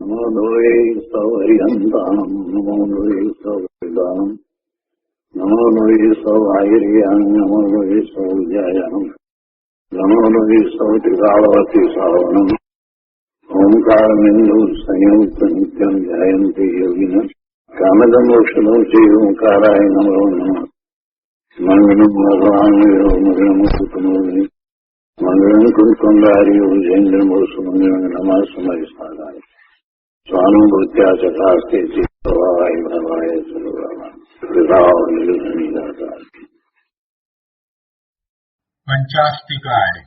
નમો લોહે સૌર્યંતામ નમો લોહે સૌર્યદામ નમો લોહે સૌર્યામ નમો લોહે સૌર્યામ નમો લોહે સૌત્રિકાળવતી સાવનમ ઓંકારમિંદુ સંયુક્ત નિત્યમ જયંતિ યોગિન કામદમોક્ષદો શ્રી ઓંકારાય નમો નમઃ. મંગલમ ભગવાન મંગલમ કુટુંબી મંગલમ કુંડારી જૈન્દ્રમોષ મંગલમ નમઃ સમય સાધાય સ્વાનુભૂત્યા ચકાસ્તે ચિત્તવાય ભવાય સર્વરામા. પંચાસ્તિકાય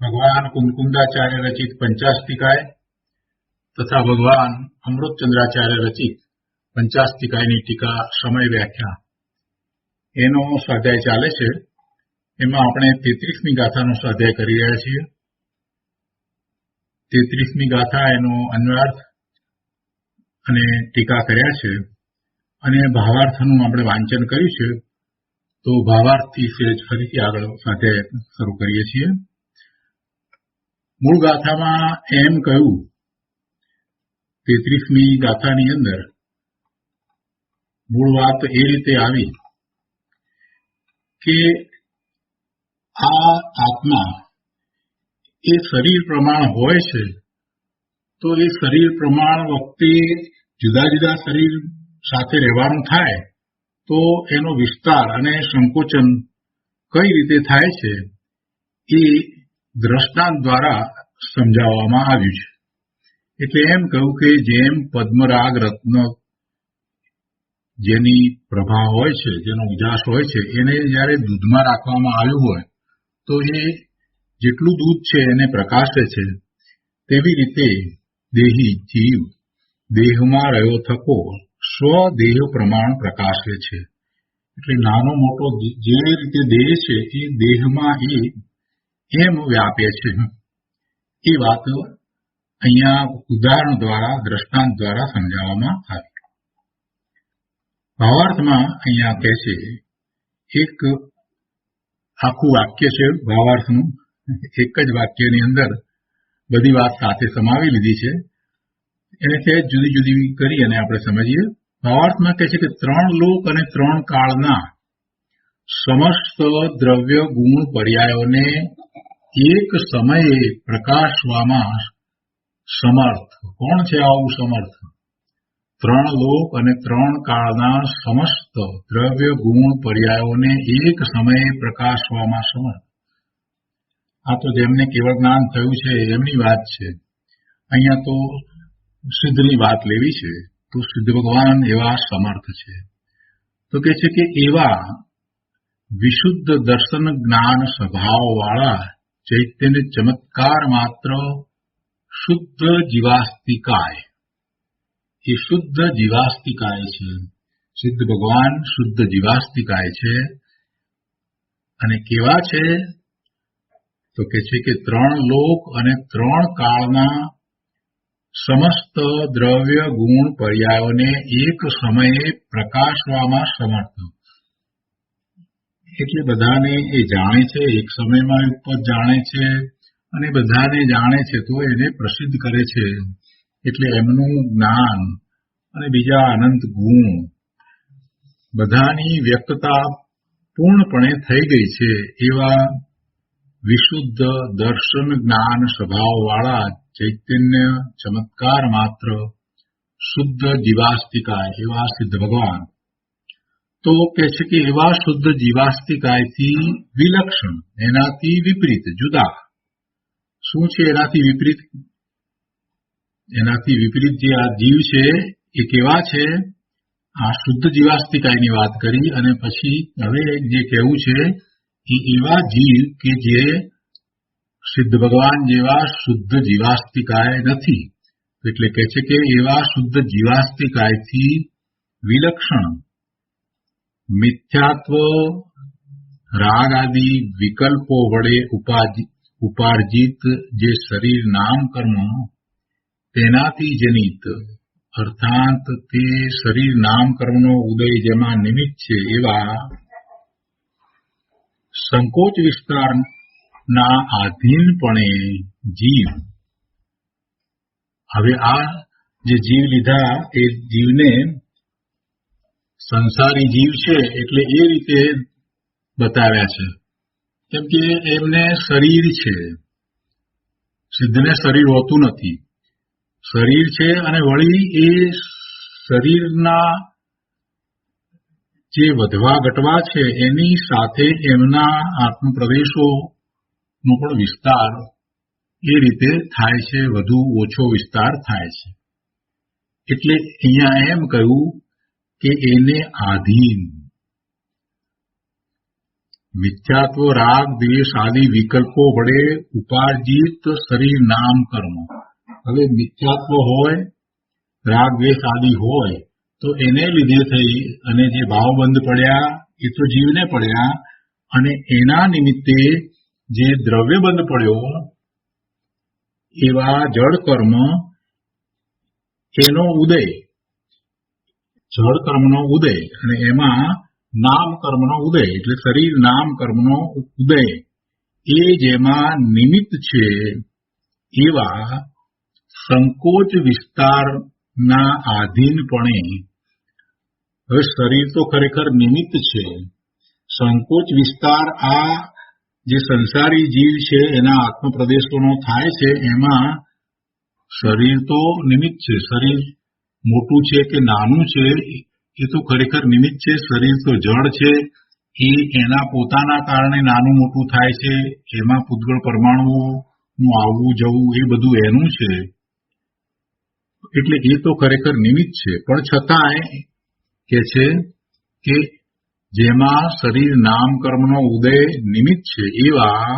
ભગવાન કુમકુંદાચાર્ય રચિત પંચાસ્તિકાય તથા ભગવાન અમૃતચંદ્રાચાર્ય રચિત પંચાસ્તિકાયની ટીકા સમય વ્યાખ્યા એનો સ્વાધ્યાય ચાલે છે. એમાં આપણે 33મી ગાથાનો સ્વાધ્યાય કરી રહ્યા છીએ. 33મી ગાથા એનો અન્વયાર્થ અને ટીકા કર્યા છે અને ભાવાર્થનું આપણે વાંચન કર્યું છે. તો ભાવાર્થથી સહેજ ફરીથી આગળ સ્વાધ્યાય શરૂ કરીએ છીએ. મૂળ ગાથામાં એમ કહ્યું, 33મી ગાથાની અંદર મૂળ વાત એ રીતે આવી કે આ આત્મા એ શરીર પ્રમાણ હોય છે, તો એ શરીર પ્રમાણ વખતે જુદા જુદા શરીર સાથે રહેવાનું થાય તો એનો વિસ્તાર અને સંકોચન કઈ રીતે થાય છે એ દ્રષ્ટાંત દ્વારા સમજાવવામાં આવ્યું છે. એટલે એમ કહ્યું કે જેમ પદ્મરાગ રત્ન જેની પ્રભા હોય છે, જેનો ઉજાસ હોય છે, એને જ્યારે દૂધમાં રાખવામાં આવ્યું હોય તો એ જેટલું દૂધ છે એને પ્રકાશે છે, તેવી રીતે દેહી જીવ દેહમાં રહ્યો થકો સ્વદેહ પ્રમાણ પ્રકાશે છે. એટલે નાનો મોટો જે રીતે દેહ છે એ દેહમાં એમ વ્યાપે છે. એ વાત અહીંયા ઉદાહરણ દ્વારા દ્રષ્ટાંત દ્વારા સમજાવવામાં આવી. ભાવાર્થમાં અહીંયા કહે છે, એક આખું વાક્ય છે ભાવાર્થનું, એક જ વાક્યની અંદર બધી વાત સાથે સમાવી લીધી છે. એને સહેજ જુદી જુદી કરી અને આપણે સમજીએ. ભાવાર્થમાં કહે છે કે 3 લોક અને 3 કાળના સમસ્ત દ્રવ્ય ગુણ પર્યાયોને એક સમયે પ્રકાશવામાં સમર્થ. કોણ છે આવું સમર્થ? 3 લોક અને 3 કાળના સમસ્ત દ્રવ્ય ગુણ પર્યાયોને એક સમયે પ્રકાશવામાં સમર્થ. આ તો જેમને કેવળ જ્ઞાન થયું છે એમની વાત છે. અહીંયા તો સિદ્ધની વાત લેવી છે. તો સિદ્ધ ભગવાન એવા સમર્થ છે. તો કે છે કે એવા વિશુદ્ધ દર્શન જ્ઞાન સ્વભાવ વાળા ચૈતન્ય ચમત્કાર માત્ર શુદ્ધ જીવાસ્તિકાય. એ શુદ્ધ જીવાસ્તિકાય છે. સિદ્ધ ભગવાન શુદ્ધ જીવાસ્તિકાય છે. અને કેવા છે? તો કે છે કે 3 લોક અને 3 કાળના સમસ્ત દ્રવ્ય ગુણ પર્યાયોને એક સમયે પ્રકાશવામાં સમર્થ. એટલે બધાને એ જાણે છે, એક સમયમાં ઉપર જાણે છે અને બધાને જાણે છે, તો એને પ્રસિદ્ધ કરે છે. એટલે એમનું જ્ઞાન અને બીજા અનંત ગુણ બધાની વ્યક્તતા પૂર્ણપણે થઈ ગઈ છે. એવા વિશુદ્ધ દર્શન જ્ઞાન સ્વભાવ વાળા ચૈતન્ય ચમત્કાર માત્ર શુદ્ધ જીવાસ્તિકાય એવા સિદ્ધ ભગવાન. તો કહે છે કે એવા શુદ્ધ જીવાસ્તિકાયથી વિલક્ષણ, એનાથી વિપરીત, જુદા. શું છે એનાથી વિપરીત? એનાથી વિપરીત જે આ જીવ છે એ કેવા છે? આ શુદ્ધ જીવાસ્તિકાયની વાત કરી અને પછી હવે જે કહેવું છે એ એવા જીવ કે જે સિદ્ધ ભગવાન જેવા શુદ્ધ જીવાસ્તિકાય નથી. એટલે કહે છે કે એવા શુદ્ધ જીવાસ્તિકાયથી વિલક્ષણ, મિથ્યાત્વ રાગ આદિ વિકલ્પો વડે ઉપાર્જિત જે શરીર નામ કર્મ તેનાથી જનિત, અર્થાત તે શરીર નામ કર્મનો ઉદય જેમાં નિમિત્ત છે એવા સંકોચ વિસ્તારના આધીનપણે જીવ હવે આ જે જીવ લીધા એ જીવને સંસારી જીવ છે એટલે એ રીતે બતાવ્યા છે, કેમ કે એમને શરીર છે. સિદ્ધને શરીર હોતું નથી, શરીર છે અને વળી એ શરીરના જે વધવા ઘટવા છે એની સાથે એમના આત્મપ્રદેશોનો પણ વિસ્તાર એ રીતે થાય છે, વધુ ઓછો વિસ્તાર થાય છે. એટલે અહીંયા એમ કહ્યું કે એને આધીન મિથ્યાત્વ, રાગ, દ્વેષ આદિ વિકલ્પો વડે ઉપાર્જિત શરીર નામ કર્મ. હવે મિથ્યાત્વ હોય, રાગ દ્વેષ આદિ હોય તો એને લીધે થઈ અને જે ભાવબંધ પડ્યા એ તો જીવને પડ્યા, અને એના નિમિત્તે જે દ્રવ્યબંધ પડ્યો એવા જળ કર્મ એનો ઉદય, જળ કર્મનો ઉદય, અને એમાં નામ કર્મનો ઉદય એટલે શરીર નામ કર્મનો ઉદય એ જેમાં નિમિત્ત છે એવા સંકોચ વિસ્તારના આધીનપણે. હવે શરીર તો ખરેખર નિમિત્ત છે, સંકોચ વિસ્તાર આ જે સંસારી જીવ છે એના આત્મપ્રદેશોનો થાય છે એમાં શરીર તો નિમિત્ત છે. શરીર મોટું છે કે નાનું છે એ તો ખરેખર નિમિત્ત છે. શરીર તો જળ છે, એ એના પોતાના કારણે નાનું મોટું થાય છે, એમાં પૂતગળ પરમાણુઓનું આવવું જવું એ બધું એનું છે, એટલે એ તો ખરેખર નિમિત્ત છે. પણ છતાંય કે છે કે જેમાં શરીર નામ કર્મનો ઉદય નિમિત્ત છે એવા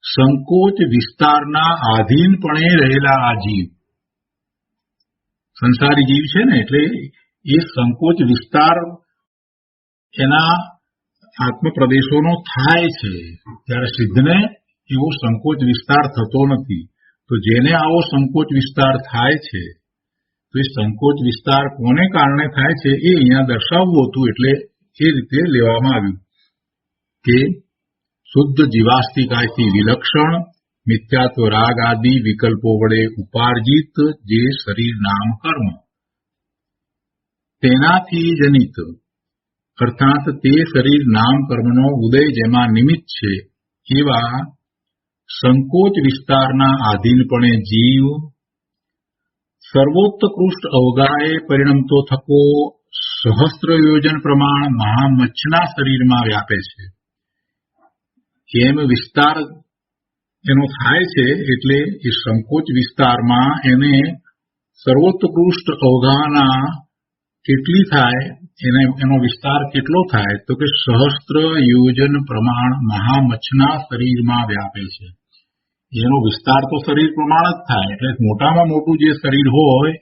સંકોચ વિસ્તારના આધીનપણે રહેલા આ જીવ, સંસારી જીવ છે ને, એટલે એ સંકોચ વિસ્તાર એના આત્મપ્રદેશોનો થાય છે. ત્યારે સિદ્ધને એવો સંકોચ વિસ્તાર થતો નથી. તો જેને આવો સંકોચ વિસ્તાર થાય છે તો એ સંકોચ વિસ્તાર કોને કારણે થાય છે એ અહીંયા દર્શાવવું હતું, એટલે એ રીતે લેવામાં આવ્યું કે શુદ્ધ જીવાસ્તિકાયથી વિલક્ષણ મિથ્યાત્વ, રાગ આદિ વિકલ્પો વડે ઉપાર્જિત જે શરીર નામ કર્મ તેનાથી જનિત, અર્થાત તે શરીર નામ કર્મનો ઉદય જેમાં નિમિત્ત છે એવા સંકોચ વિસ્તારના આધીનપણે જીવ સર્વોત્કૃષ્ટ અવગાએ પરિણમતો થકો સહસ્ત્ર યોજન પ્રમાણ મહામચ્છના શરીરમાં વ્યાપે છે. એમ વિસ્તાર એનો થાય છે એટલે એ સંકોચ વિસ્તારમાં એને સર્વોત્કૃષ્ટ અવગાના કેટલી થાય, એનો વિસ્તાર કેટલો થાય તો કે સહસ્ત્ર યોજન પ્રમાણ મહામચ્છના શરીરમાં વ્યાપે છે. એનો વિસ્તાર તો શરીર પ્રમાણ જ થાય, એટલે મોટામાં મોટું જે શરીર હોય,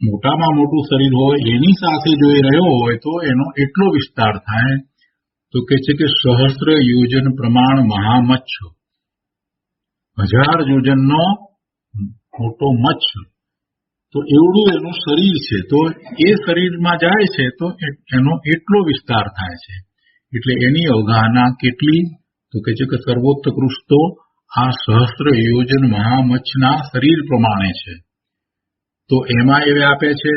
મોટામાં મોટું શરીર હોય એની સાથે જો એ રહ્યો હોય તો એનો એટલો વિસ્તાર થાય. તો કે છે કે સહસ્ત્ર યોજન પ્રમાણ મહામચ્છ, 1000 યોજનનો મોટો મચ્છ, તો એવડું એનું શરીર છે. તો એ શરીરમાં જાય છે તો એનો એટલો વિસ્તાર થાય છે. એટલે એની અવગાહના કેટલી તો કે છે કે સર્વોત્કૃષ્ટો આ સહસ્ત્ર યોજન મહામચ્છના શરીર પ્રમાણે છે. તો એમાં એ વ્યાપે છે.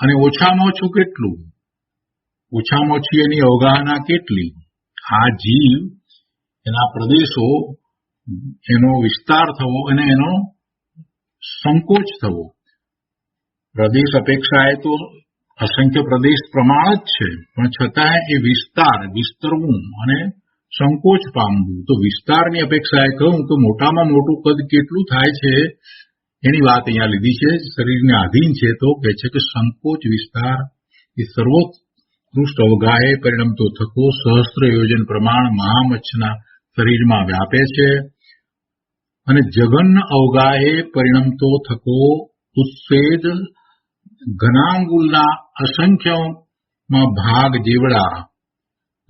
અને ઓછામાં ઓછું કેટલું, ઓછામાં ઓછી એની અવગાહના કેટલી, આ જીવ એના પ્રદેશો એનો વિસ્તાર થવો અને એનો સંકોચ થવો. પ્રદેશ અપેક્ષાએ તો અસંખ્ય પ્રદેશ પ્રમાણ જ છે, પણ છતાંય એ વિસ્તરવું અને સંકોચ પામવું. તો વિસ્તારની અપેક્ષાએ કહું તો મોટામાં મોટું કદ કેટલું થાય છે એની વાત અહીંયા લીધી છે. શરીરને આધીન છે તો કહે છે કે સંકોચ વિસ્તાર એ સર્વોત્કૃષ્ટ અવગાએ પરિણમતો થકો સહસ્ત્ર યોજન પ્રમાણ મહામચ્છના શરીરમાં વ્યાપે છે. અને જઘન અવગાએ પરિણમતો થકો ઉત્સેદ ઘનાંગુલના અસંખ્યમાં ભાગ જેવડા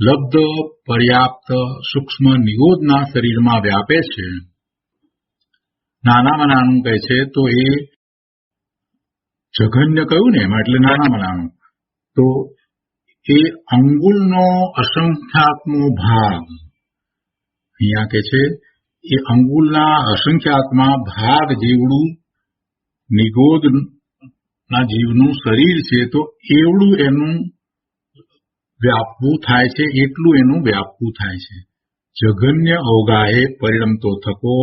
લબ્ધ પર્યાપ્ત સૂક્ષ્મ નિગોદના શરીરમાં વ્યાપે છે. નાનામાં નાનું કહે છે તો એ જઘન્ય કહ્યું ને એમાં, એટલે નાનામાં નાનું. તો એ અંગુલનો અસંખ્યાત્મો ભાગ અહીંયા કે છે એ અંગુલના અસંખ્યાતમાં ભાગ જેવડું નિગોદના જીવનું શરીર છે, તો એવડું એનું વ્યાપવું થાય છે, એટલું એનું વ્યાપવું થાય છે. જઘન્ય અવગાહે પરિણમતો થકો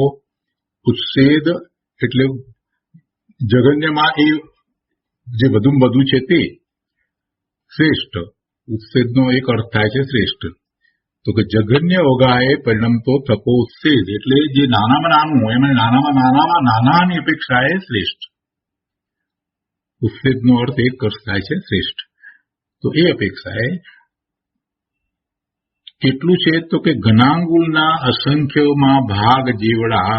ઉચ્છેદ, એટલે જઘન્યમાં એ જે વધુમાં વધુ છે તે શ્રેષ્ઠ. ઉચ્છેદનો એક અર્થ થાય છે શ્રેષ્ઠ. તો કે જઘન્ય અવગાહે પરિણમતો થકો ઉચ્છેદ, એટલે જે નાનામાં નાનું એમાં નાનામાં નાનાની અપેક્ષાએ શ્રેષ્ઠ. ઉચ્છેદનો અર્થ એક અર્થ થાય છે શ્રેષ્ઠ. તો એ અપેક્ષાએ કેટલું છે તો કે ઘનાંગુલના અસંખ્યમાં ભાગ જેવડા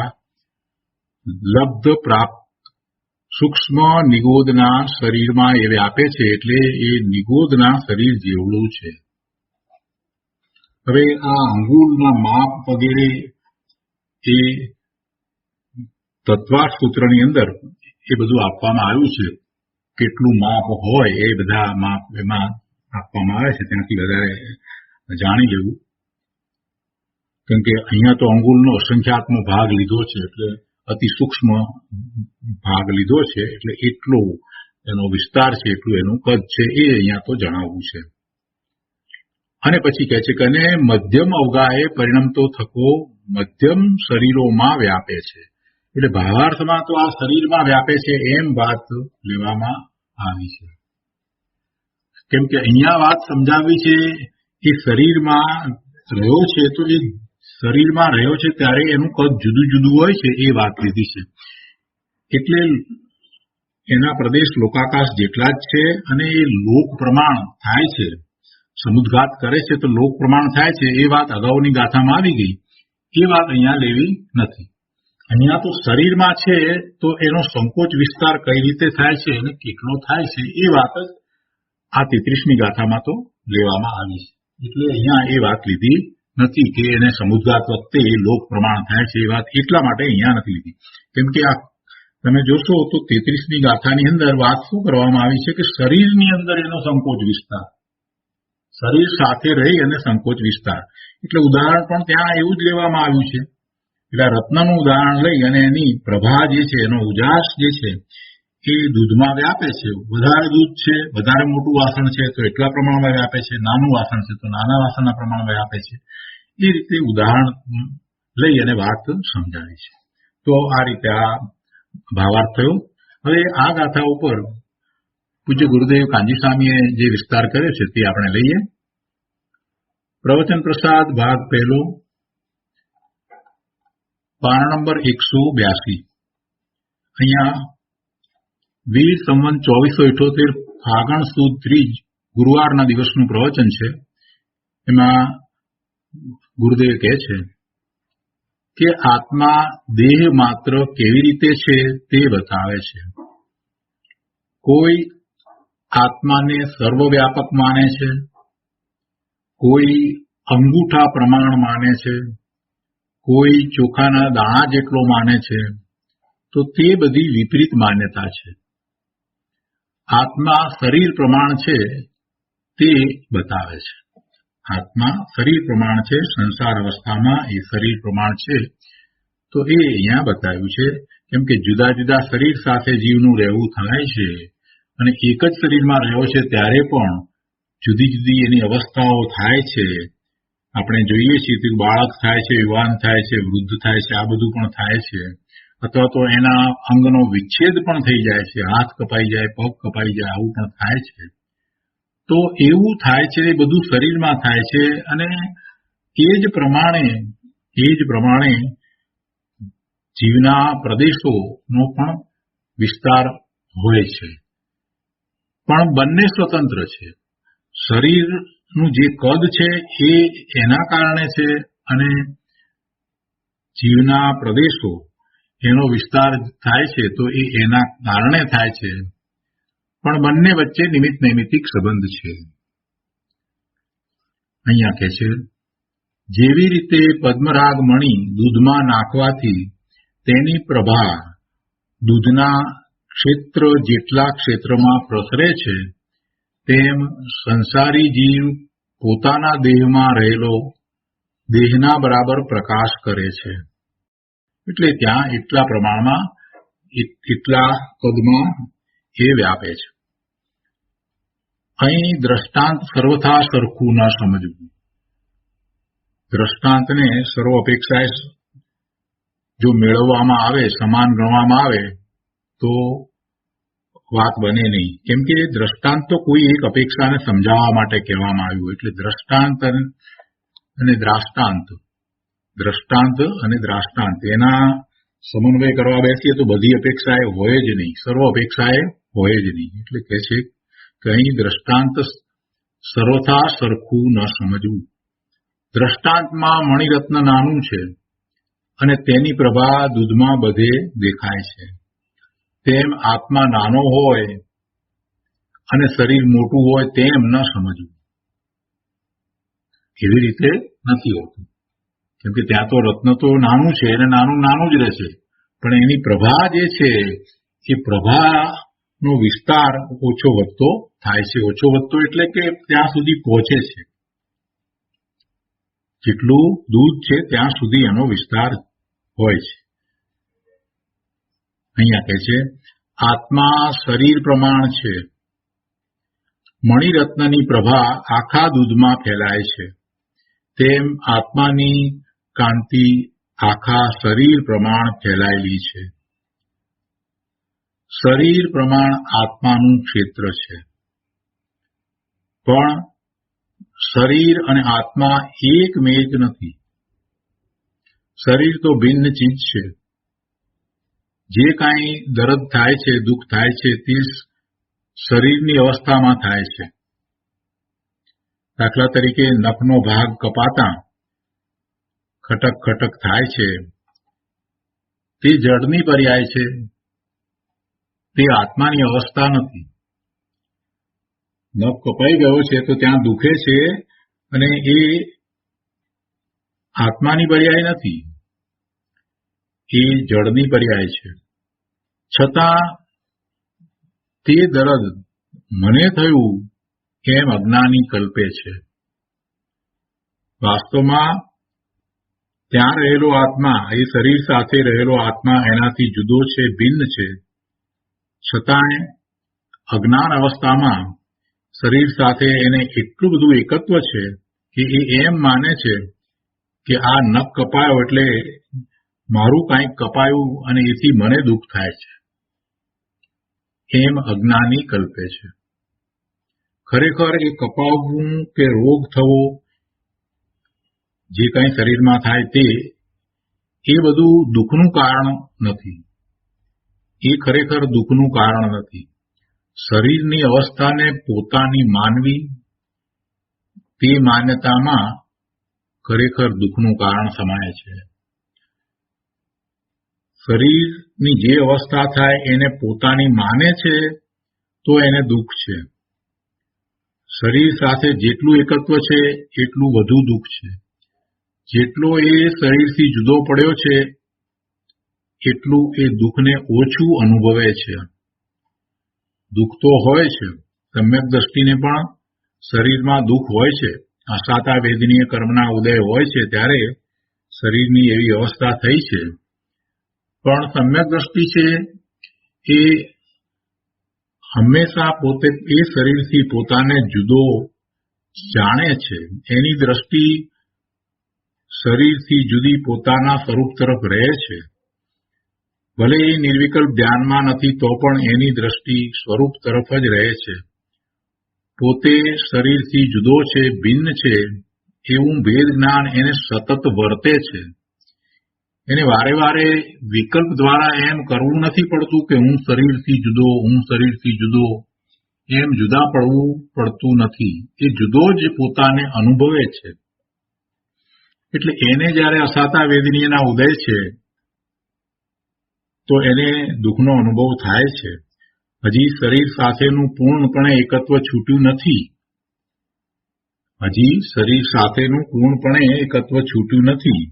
લબ્ધ પ્રાપ્ત સૂક્ષ્મ નિગોદના શરીરમાં એ વ્યાપે છે, એટલે એ નિગોદના શરીર જેવડું છે. હવે આ અંગુલના માપ વગેરે એ તત્વાર્થ સૂત્રની અંદર એ બધું આપવામાં આવ્યું છે. કેટલું માપ હોય એ બધા માપ એમાં આપવામાં આવે છે. ત્યાંથી વધારે જાણી લેવું, કેમ કે અહીંયા તો અંગુલનો અસંખ્યાતનો ભાગ લીધો છે, એટલે અતિ સૂક્ષ્મ ભાગ લીધો છે, એટલે એટલો એનો વિસ્તાર છે, એટલું એનું કદ છે, એ અહીંયા તો જણાવવું છે. અને પછી કહે છે કે અને મધ્યમ અવગાહે પરિણમતો થકો મધ્યમ શરીરોમાં વ્યાપે છે. એટલે ભાવાર્થમાં તો આ શરીરમાં વ્યાપે છે એમ વાત લેવામાં આવી છે, કેમ કે અહીંયા વાત સમજાવી છે એ શરીરમાં રહ્યો છે, તો એ શરીરમાં રહ્યો છે ત્યારે એનું કદ જુદું જુદું હોય છે એ વાત લીધી છે. એટલે એના પ્રદેશ લોકાકાશ જેટલા જ છે, અને એ લોક પ્રમાણ થાય છે, સમુદ્ઘાત કરે છે તો લોક પ્રમાણ થાય છે, એ વાત અગાઉની ગાથામાં આવી ગઈ. એ વાત અહીંયા લેવી નથી. અહીંયા તો શરીરમાં છે તો એનો સંકોચ વિસ્તાર કઈ રીતે થાય છે અને કેટલો થાય છે એ વાત જ આ 33મી ગાથામાં તો લેવામાં આવી છે. એટલે અહીંયા એ વાત લીધી નથી કે એને સમુદ્ઘાત વખતે એ લોક પ્રમાણ થાય છે, એ વાત એટલા માટે અહીંયા નથી લીધી. કેમ કે આ તમે જોશો તો 33મી ગાથાની અંદર વાત શું કરવામાં આવી છે કે શરીરની અંદર એનો સંકોચ વિસ્તાર, શરીર સાથે રહી અને સંકોચ વિસ્તાર. એટલે ઉદાહરણ પણ ત્યાં એવું જ લેવામાં આવ્યું છે. એટલે રત્નનું ઉદાહરણ લઈ અને એની પ્રભા જે છે, એનો ઉજાસ જે છે એ દૂધમાં વ્યાપે છે. વધારે દૂધ છે, વધારે મોટું વાસણ છે તો એટલા પ્રમાણમાં વ્યાપે છે, નાનું વાસણ છે તો નાના વાસણના પ્રમાણમાં વ્યાપે છે. એ રીતે ઉદાહરણ લઈ અને વાત સમજાવી છે. તો આ રીતે આ ભાવાર્થ થયો. હવે આ ગાથા ઉપર પૂજ્ય ગુરુદેવ કાંજી સ્વામીએ જે વિસ્તાર કર્યો છે તે આપણે લઈએ. પ્રવચન પ્રસાદ ભાગ પહેલો, પાના નંબર 182. અહીંયા વીર સંવંત 2478 ફાગણ સુદ ત્રીજ ગુરુવારના દિવસનું પ્રવચન છે. એમાં ગુરુદેવ કહે છે કે આત્મા દેહ માત્ર કેવી રીતે છે તે બતાવે છે. કોઈ આત્માને સર્વવ્યાપક માને છે, કોઈ અંગૂઠા પ્રમાણ માને છે, કોઈ ચોખાના દાણા જેટલો માને છે. તો તે બધી વિપરીત માન્યતા છે. આત્મા શરીર પ્રમાણ છે તે બતાવે છે. આત્મા શરીર પ્રમાણ છે, સંસાર અવસ્થામાં એ શરીર પ્રમાણ છે. તો એ અહીંયા બતાવ્યું છે. કેમ કે જુદા જુદા શરીર સાથે જીવનું રહેવું થાય છે, અને એક જ શરીરમાં રહ્યો છે ત્યારે પણ જુદી જુદી એની અવસ્થાઓ થાય છે. આપણે જોઈએ છીએ કે બાળક થાય છે, યુવાન થાય છે, વૃદ્ધ થાય છે, આ બધું પણ થાય છે. અથવા તો એના અંગનો વિચ્છેદ પણ થઈ જાય છે, હાથ કપાઈ જાય, પગ કપાઈ જાય, આવું પણ થાય છે. તો એવું થાય છે, એ બધું શરીરમાં થાય છે. અને એ જ પ્રમાણે જીવના પ્રદેશોનો પણ વિસ્તાર હોય છે. પણ બંને સ્વતંત્ર છે. શરીરનું જે કદ છે એ એના કારણે છે, અને જીવના પ્રદેશો એનો વિસ્તાર થાય છે તો એ એના કારણે થાય છે. પણ બંને વચ્ચે નિમિત્ત નૈમિત્તિક સંબંધ છે. અહીંયા કહે છે, જેવી રીતે પદ્મરાગ મણી દૂધમાં નાખવાથી તેની પ્રભા દૂધના ક્ષેત્ર જેટલા ક્ષેત્રમાં પ્રસરે છે, તેમ સંસારી જીવ પોતાના દેહમાં રહેલો દેહના બરાબર પ્રકાશ કરે છે. એટલે ત્યાં એટલા પ્રમાણમાં એટલા કદમાં એ વ્યાપે છે. અહીં દ્રષ્ટાંત સર્વથા સરખું ન સમજવું. દ્રષ્ટાંતને સર્વ અપેક્ષાએ જો મેળવવામાં આવે, સમાન ગણવામાં આવે તો વાત બને નહીં. કેમ કે દ્રષ્ટાંત તો કોઈ એક અપેક્ષાને સમજાવવા માટે કહેવામાં આવ્યું. એટલે દ્રષ્ટાંત અને દ્રાષ્ટાંત, દ્રષ્ટાંત અને દ્રાષ્ટાંત એના સમન્વય કરવા બેસીએ તો બધી અપેક્ષાએ હોય જ નહીં, સર્વ અપેક્ષાએ હોય જ નહીં. એટલે કહે છે કે અહીં દ્રષ્ટાંત સર્વથા સરખું ન સમજવું. દ્રષ્ટાંતમાં મણિરત્ન નાનું છે અને તેની પ્રભા દૂધમાં બધે દેખાય છે, તેમ આત્મા નાનો હોય અને શરીર મોટું હોય તેમ ન સમજવું. એવી રીતે નથી હોતું. કેમ કે ત્યાં તો રત્ન તો નાનું છે અને નાનું નાનું જ રહેશે, પણ એની પ્રભા જે છે એ પ્રભાનો વિસ્તાર ઓછો વધતો થાય છે. ઓછો વધતો એટલે કે ત્યાં સુધી પહોંચે છે. જેટલું દૂધ છે ત્યાં સુધી એનો વિસ્તાર હોય છે. અહીંયા કહે છે આત્મા શરીર પ્રમાણ છે, મણિરત્નની પ્રભા આખા દૂધમાં ફેલાય છે, તેમ આત્માની કાંતિ આખા શરીર પ્રમાણ ફેલાયેલી છે. શરીર પ્રમાણ આત્માનું ક્ષેત્ર છે, પણ શરીર અને આત્મા એક મેક નથી. શરીર તો ભિન્ન ચીજ છે. જે કાંઈ દર્દ થાય છે, દુઃખ થાય છે તે શરીરની અવસ્થામાં થાય છે. દાખલા તરીકે નખનો ભાગ કપાતા ખટક ખટક થાય છે, તે જડની પર્યાય છે, તે આત્માની અવસ્થા નથી. નખ કપાઈ ગયો છે તો ત્યાં દુખે છે અને એ આત્માની પર્યાય નથી, એ જડની પર્યાય છે. છતાં તે દર્દ મને થયું એમ અજ્ઞાની કલ્પે છે. વાસ્તવમાં ત્યાં રહેલો આત્મા, એ શરીર સાથે રહેલો આત્મા એનાથી જુદો છે, ભિન્ન છે. છતાંય અજ્ઞાન અવસ્થામાં શરીર સાથે એને એટલું બધું એકત્વ છે કે એ એમ માને છે કે આ નખ કપાયો એટલે મારું કાંઈક કપાયું અને એથી મને દુઃખ થાય છે, એમ અજ્ઞાની કલ્પે છે. ખરેખર એ કપાવવું કે રોગ થવો, જે કંઈ શરીરમાં થાય તે એ બધું દુઃખનું કારણ નથી. એ ખરેખર દુઃખનું કારણ નથી. શરીરની અવસ્થાને પોતાની માનવી, તે માન્યતામાં ખરેખર દુઃખનું કારણ સમાય છે. શરીરની જે અવસ્થા થાય એને પોતાની માને છે તો એને દુઃખ છે. શરીર સાથે જેટલું એકત્વ છે એટલું વધુ દુઃખ છે. જેટલો એ શરીરથી જુદો પડ્યો છે એટલું એ દુઃખને ઓછું અનુભવે છે. દુઃખ તો હોય છે, સમ્યક દ્રષ્ટિને પણ શરીરમાં દુઃખ હોય છે. આસાતા વેદનીય કર્મના ઉદય હોય છે ત્યારે શરીરની એવી અવસ્થા થઈ છે. પણ સમ્યક દ્રષ્ટિ છે એ હંમેશા પોતે એ શરીરથી પોતાને જુદો જાણે છે. એની દ્રષ્ટિ શરીરથી જુદી પોતાના સ્વરૂપ તરફ રહે છે. ભલે એ નિર્વિકલ્પ ધ્યાનમાં નથી તો પણ એની દ્રષ્ટિ સ્વરૂપ તરફ જ રહે છે. પોતે શરીરથી જુદો છે, ભિન્ન છે એવું ભેદ જ્ઞાન એને સતત વર્તે છે. એને વારે વારે વિકલ્પ દ્વારા એમ કરવું નથી પડતું કે હું શરીરથી જુદો, હું શરીરથી જુદો, એમ જુદા પડવું પડતું નથી. એ જુદો જ પોતાને અનુભવે છે. એટલે એને જ્યારે અસાતા વેદનીયના ઉદય છે તો એને દુઃખનો અનુભવ થાય છે. હજી શરીર સાથેનું પૂર્ણપણે એકત્વ છૂટ્યું નથી. હજી શરીર સાથેનું પૂર્ણપણે એકત્વ છૂટ્યું નથી.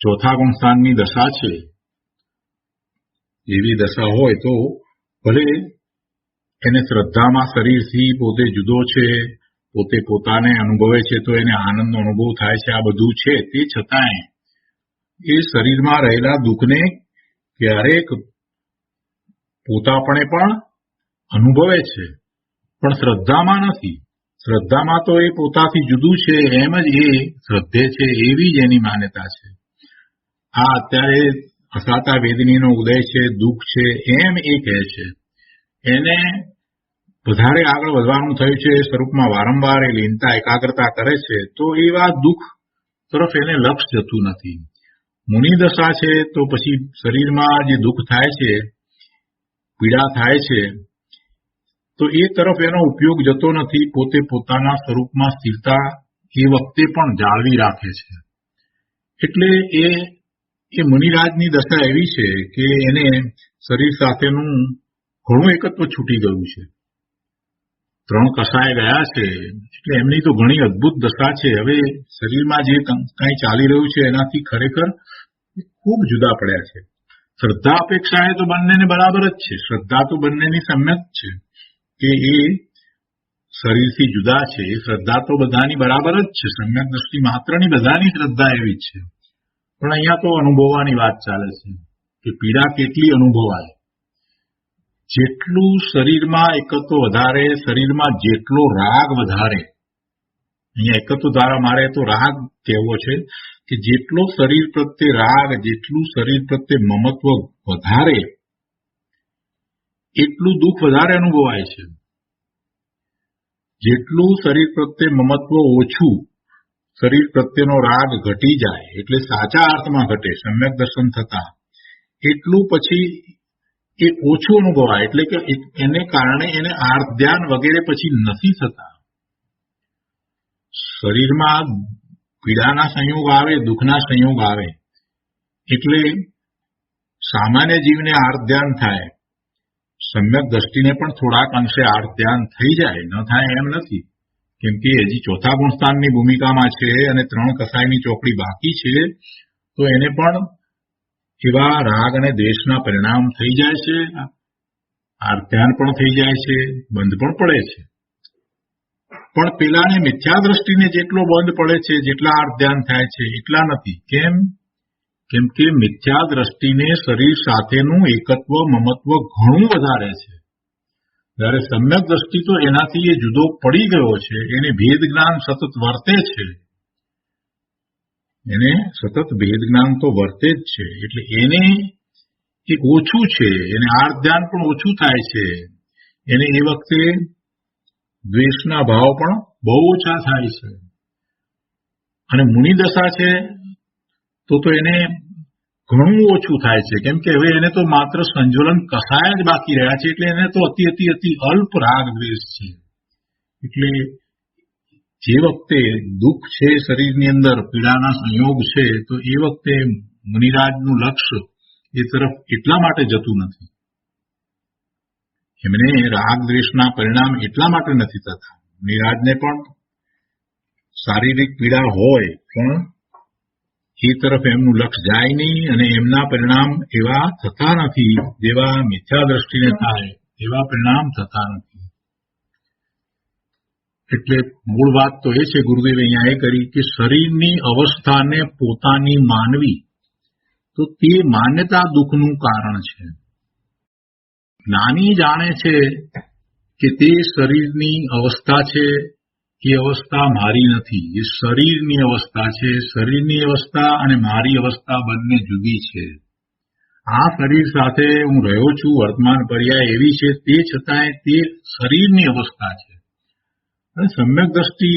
ચોથા ગુણસ્થાનની દશા છે. એવી દશા હોય તો ભલે એને શ્રદ્ધામાં શરીરથી પોતે જુદો છે, પોતે પોતાને અનુભવે છે તો એને આનંદનો અનુભવ થાય છે, આ બધું છે. તે છતાંય એ શરીરમાં રહેલા દુઃખને ક્યારેક પોતાપણે પણ અનુભવે છે, પણ શ્રદ્ધામાં નથી. શ્રદ્ધામાં તો એ પોતાથી જુદું છે એમ જ એ શ્રદ્ધે છે, એવી જ એની માન્યતા છે. આ અત્યારે અસાતા વેદનીનો ઉદય છે, દુઃખ છે, એમ એ કહે છે. એને વધારે આગળ વધવાનું થયું છે, એ સ્વરૂપમાં વારંવાર એ લીનતા એકાગ્રતા કરે છે, તો એવા દુઃખ તરફ એને લક્ષ જતું નથી. મુનિદશા છે તો પછી શરીરમાં જે દુઃખ થાય છે, પીડા થાય છે, તો એ તરફ એનો ઉપયોગ જતો નથી. પોતે પોતાના સ્વરૂપમાં સ્થિરતા એ વખતે પણ જાળવી રાખે છે. એટલે એ મુનિરાજની દશા એવી છે કે એને શરીર સાથેનું ઘણું એકત્વ છૂટી ગયું છે. 3 કસાય ગયા છે, એટલે એમની તો ઘણી અદભુત દશા છે. હવે શરીરમાં જે કંઈ ચાલી રહ્યું છે એનાથી ખરેખર ખૂબ જુદા પડ્યા છે. શ્રદ્ધા અપેક્ષાએ તો બંનેને બરાબર જ છે. શ્રદ્ધા તો બંનેની સમ્યક છે કે એ શરીરથી જુદા છે. એ શ્રદ્ધા તો બધાની બરાબર જ છે. સમ્યક દ્રષ્ટિ માત્રની બધાની શ્રદ્ધા એવી જ છે. પણ અહીંયા તો અનુભવવાની વાત ચાલે છે કે પીડા કેટલી અનુભવાય. જેટલું શરીરમાં એકત્વ વધારે, શરીરમાં જેટલો રાગ વધારે, અહીંયા એકત્વ દ્વારા મારે તો રાગ કહેવો છે કે જેટલો શરીર પ્રત્યે રાગ, જેટલું શરીર પ્રત્યે મમત્વ વધારે, એટલું દુઃખ વધારે અનુભવાય છે. જેટલું શરીર પ્રત્યે મમત્વ ઓછું, શરીર પ્રત્યેનો રાગ ઘટી જાય, એટલે સાચા અર્થમાં ઘટે સમ્યક દર્શન થતા, એટલું પછી એ ઓછું અનુભવાય. એટલે કે એને કારણે એને આર્ત ધ્યાન વગેરે પછી નથી થતા. શરીરમાં પીડાના સંયોગ આવે, દુઃખના સંયોગ આવે, એટલે સામાન્ય જીવને આર્ત ધ્યાન થાય. સમ્યક દ્રષ્ટિને પણ થોડાક અંશે આર્ત ધ્યાન થઈ જાય, ન થાય એમ નથી. કેમ કે હજી ચોથા ગુણસ્થાનની ભૂમિકામાં છે અને 3 કસાયની ચોપડી બાકી છે, તો એને પણ એવા રાગ અને દ્વેષના પરિણામ થઈ જાય છે, આર્ત ધ્યાન પણ થઈ જાય છે, બંધ પણ પડે છે. પણ પેલાને મિથ્યા દ્રષ્ટિને જેટલો બંધ પડે છે, જેટલા આર્ત ધ્યાન થાય છે, એટલા નથી. કેમ કે મિથ્યા દ્રષ્ટિને શરીર સાથેનું એકત્વ, મમત્વ ઘણું વધારે છે. જ્યારે સમ્યક દ્રષ્ટિ તો એનાથી એ જુદો પડી ગયો છે, એને ભેદ જ્ઞાન સતત વર્તે છે. એને સતત ભેદ જ્ઞાન તો વર્તે જ છે. એટલે એને એ ઓછું છે, એને આર્ત ધ્યાન પણ ઓછું થાય છે. એને એ વખતે દ્વેષના ભાવ પણ બહુ ઓછા થાય છે. અને મુનિદશા છે તો એને ઘણું ઓછું થાય છે. કેમ કે હવે એને તો માત્ર સંજ્વલન કસાય જ બાકી રહ્યા છે. એટલે એને તો અતિ અલ્પ રાગ દ્વેષ છે. એટલે જે વખતે દુઃખ છે શરીરની અંદર, પીડાના સંયોગ છે, તો એ વખતે મુનિરાજનું લક્ષ્ય એ તરફ એટલા માટે જતું નથી. એમને રાગ દ્વેષના પરિણામ એટલા માટે નથી થતા. મુનિરાજને પણ શારીરિક પીડા હોય, પણ એ તરફ એમનું લક્ષ્ય જાય નહીં અને એમના પરિણામ એવા થતા નથી જેવા મિથ્યા દ્રષ્ટિને થાય, એવા પરિણામ થતા નથી. એટલે મૂળ વાત તો એ છે, ગુરુદેવે અહીંયા એ કરી કે શરીરની અવસ્થાને પોતાની માનવી, તો તે માન્યતા દુઃખનું કારણ છે. જ્ઞાની જાણે છે કે તે શરીરની અવસ્થા છે, એ અવસ્થા મારી નથી, એ શરીરની અવસ્થા છે. શરીરની અવસ્થા અને મારી અવસ્થા બંને જુદી છે. આ શરીર સાથે હું રહ્યો છું, વર્તમાન પર્યાય એવી છે, તે છતાંય તે શરીરની અવસ્થા છે. અને સમ્યક દ્રષ્ટિ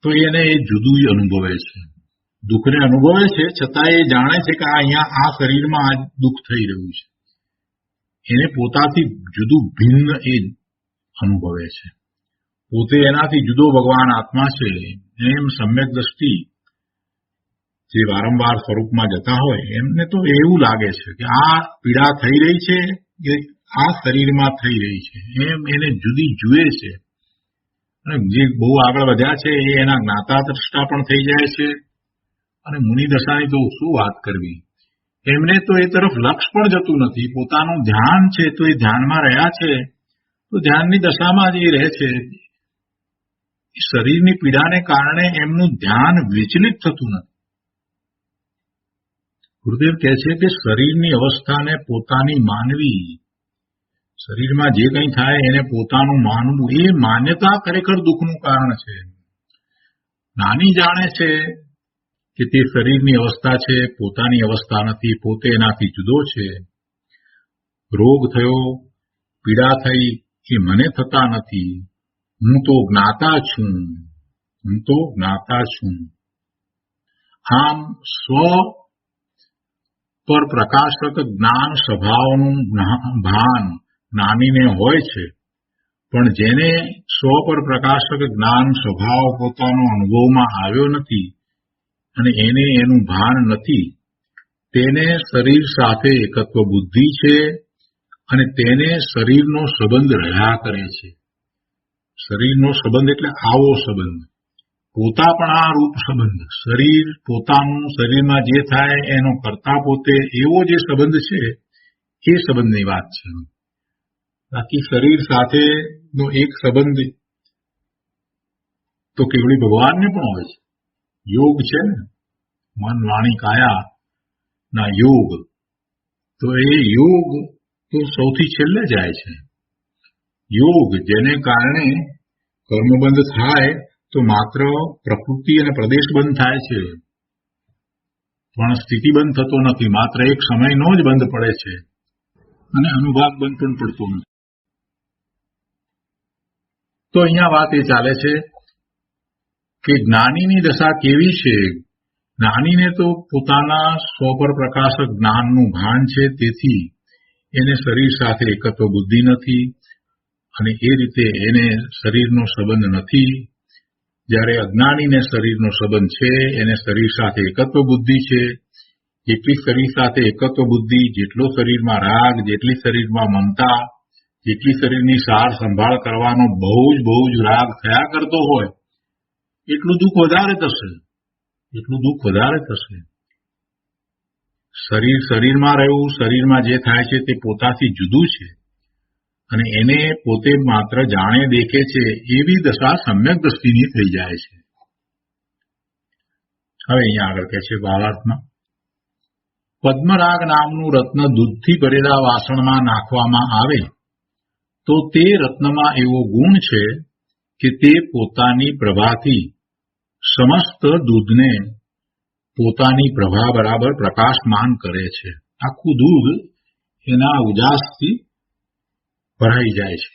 તો એને એ જુદું અનુભવે છે, દુઃખને અનુભવે છે, છતાં એ જાણે છે કે અહીંયા આ શરીરમાં આ દુઃખ થઈ રહ્યું છે. એને પોતાથી જુદું ભિન્ન એ અનુભવે છે. પોતે એનાથી જુદો ભગવાન આત્મા છે. એમ સમ્યક દ્રષ્ટિ જે વારંવાર સ્વરૂપમાં જતા હોય એમને તો એવું લાગે છે કે આ પીડા થઈ રહી છે કે આ શરીરમાં થઈ રહી છે, એમ એને જુદી જુએ છે. અને જે બહુ આગળ વધ્યા છે એ એના જ્ઞાતા દ્રષ્ટા પણ થઈ જાય છે. અને મુનિદશાની તો શું વાત કરવી, એમને તો એ તરફ લક્ષ પણ જતું નથી. પોતાનું ધ્યાન છે તો એ ધ્યાનમાં રહ્યા છે, તો ધ્યાનની દશામાં જ એ રહે છે. શરીરની પીડાને કારણે એમનું ધ્યાન વિચલિત થતું નથી. ગુરુદેવ કહે છે કે શરીરની અવસ્થાને પોતાની માનવી, શરીરમાં જે કંઈ થાય એને પોતાનું માનવું, એ માન્યતા ખરેખર દુઃખનું કારણ છે. નાની જાણે છે કે તે શરીરની અવસ્થા છે, પોતાની અવસ્થા નથી, પોતે એનાથી જુદો છે. રોગ થયો, પીડા થઈ, એ મને થતા નથી, હું તો જ્ઞાતા છું. આમ સ્વ પર પ્રકાશક જ્ઞાન સ્વભાવનું ભાન જ્ઞાનીને હોય છે, પણ જેને સ્વ પર પ્રકાશક જ્ઞાન સ્વભાવ પોતાનો અનુભવમાં આવ્યો નથી અને એને એનું ભાન નથી, તેને શરીર સાથે એકત્વ બુદ્ધિ છે અને તેને શરીરનો સંબંધ રહ્યા કરે છે. શરીરનો સંબંધ એટલે આવો સંબંધ, પોતાપણા રૂપ સંબંધ. શરીર પોતાનું, શરીરમાં જે થાય એનો કરતા પોતે, એવો જે સંબંધ છે એ સંબંધની વાત છે. બાકી શરીર સાથેનો એક સંબંધ તો કેવળી ભગવાનને પણ હોય છે. યોગ છે ને, મન વાણી કાયા ના યોગ, તો એ યોગ તો સૌથી છેલ્લે જાય છે. યોગ જેને કારણે કર્મબંધ થાય તો માત્ર પ્રકૃતિ અને પ્રદેશ બંધ થાય છે, પણ સ્થિતિ બંધ થતો નથી. માત્ર એક સમયનો જ બંધ પડે છે અને અનુભાગ બંધ પણ પડતો નથી. તો અહીંયા વાત એ ચાલે છે કે જ્ઞાનીની દશા કેવી છે. જ્ઞાનીને તો પોતાના સ્વ પર પ્રકાશક જ્ઞાનનું ભાન છે, તેથી એને શરીર સાથે એકત્વ બુદ્ધિ નથી અને એ રીતે એને શરીરનો સંબંધ નથી. જ્યારે અજ્ઞાનીને શરીરનો સંબંધ છે, એને શરીર સાથે એકત્વ બુદ્ધિ છે. જેટલી શરીર સાથે એકત્વ બુદ્ધિ, જેટલો શરીરમાં રાગ, જેટલી શરીરમાં મમતા, જેટલી શરીરની સાર સંભાળ કરવાનો બહુ જ રાગ થયા કરતો હોય, એટલું દુઃખ વધારે થશે. શરીર શરીરમાં રહેવું, શરીરમાં જે થાય છે તે પોતાથી જુદું છે અને એને પોતે માત્ર જાણે દેખે છે, એવી દશા સમ્યક દ્રષ્ટિની થઈ જાય છે. હવે અહીંયા આગળ કહે છે ભાવાર્થમાં, પદ્મરાગ નામનું રત્ન દૂધથી ભરેલા વાસણમાં નાખવામાં આવે તો તે રત્નમાં એવો ગુણ છે કે તે પોતાની પ્રભાથી સમસ્ત દૂધને પોતાની પ્રભા બરાબર પ્રકાશમાન કરે છે. આખું દૂધ એના ઉજાસથી ભરાઈ જાય છે.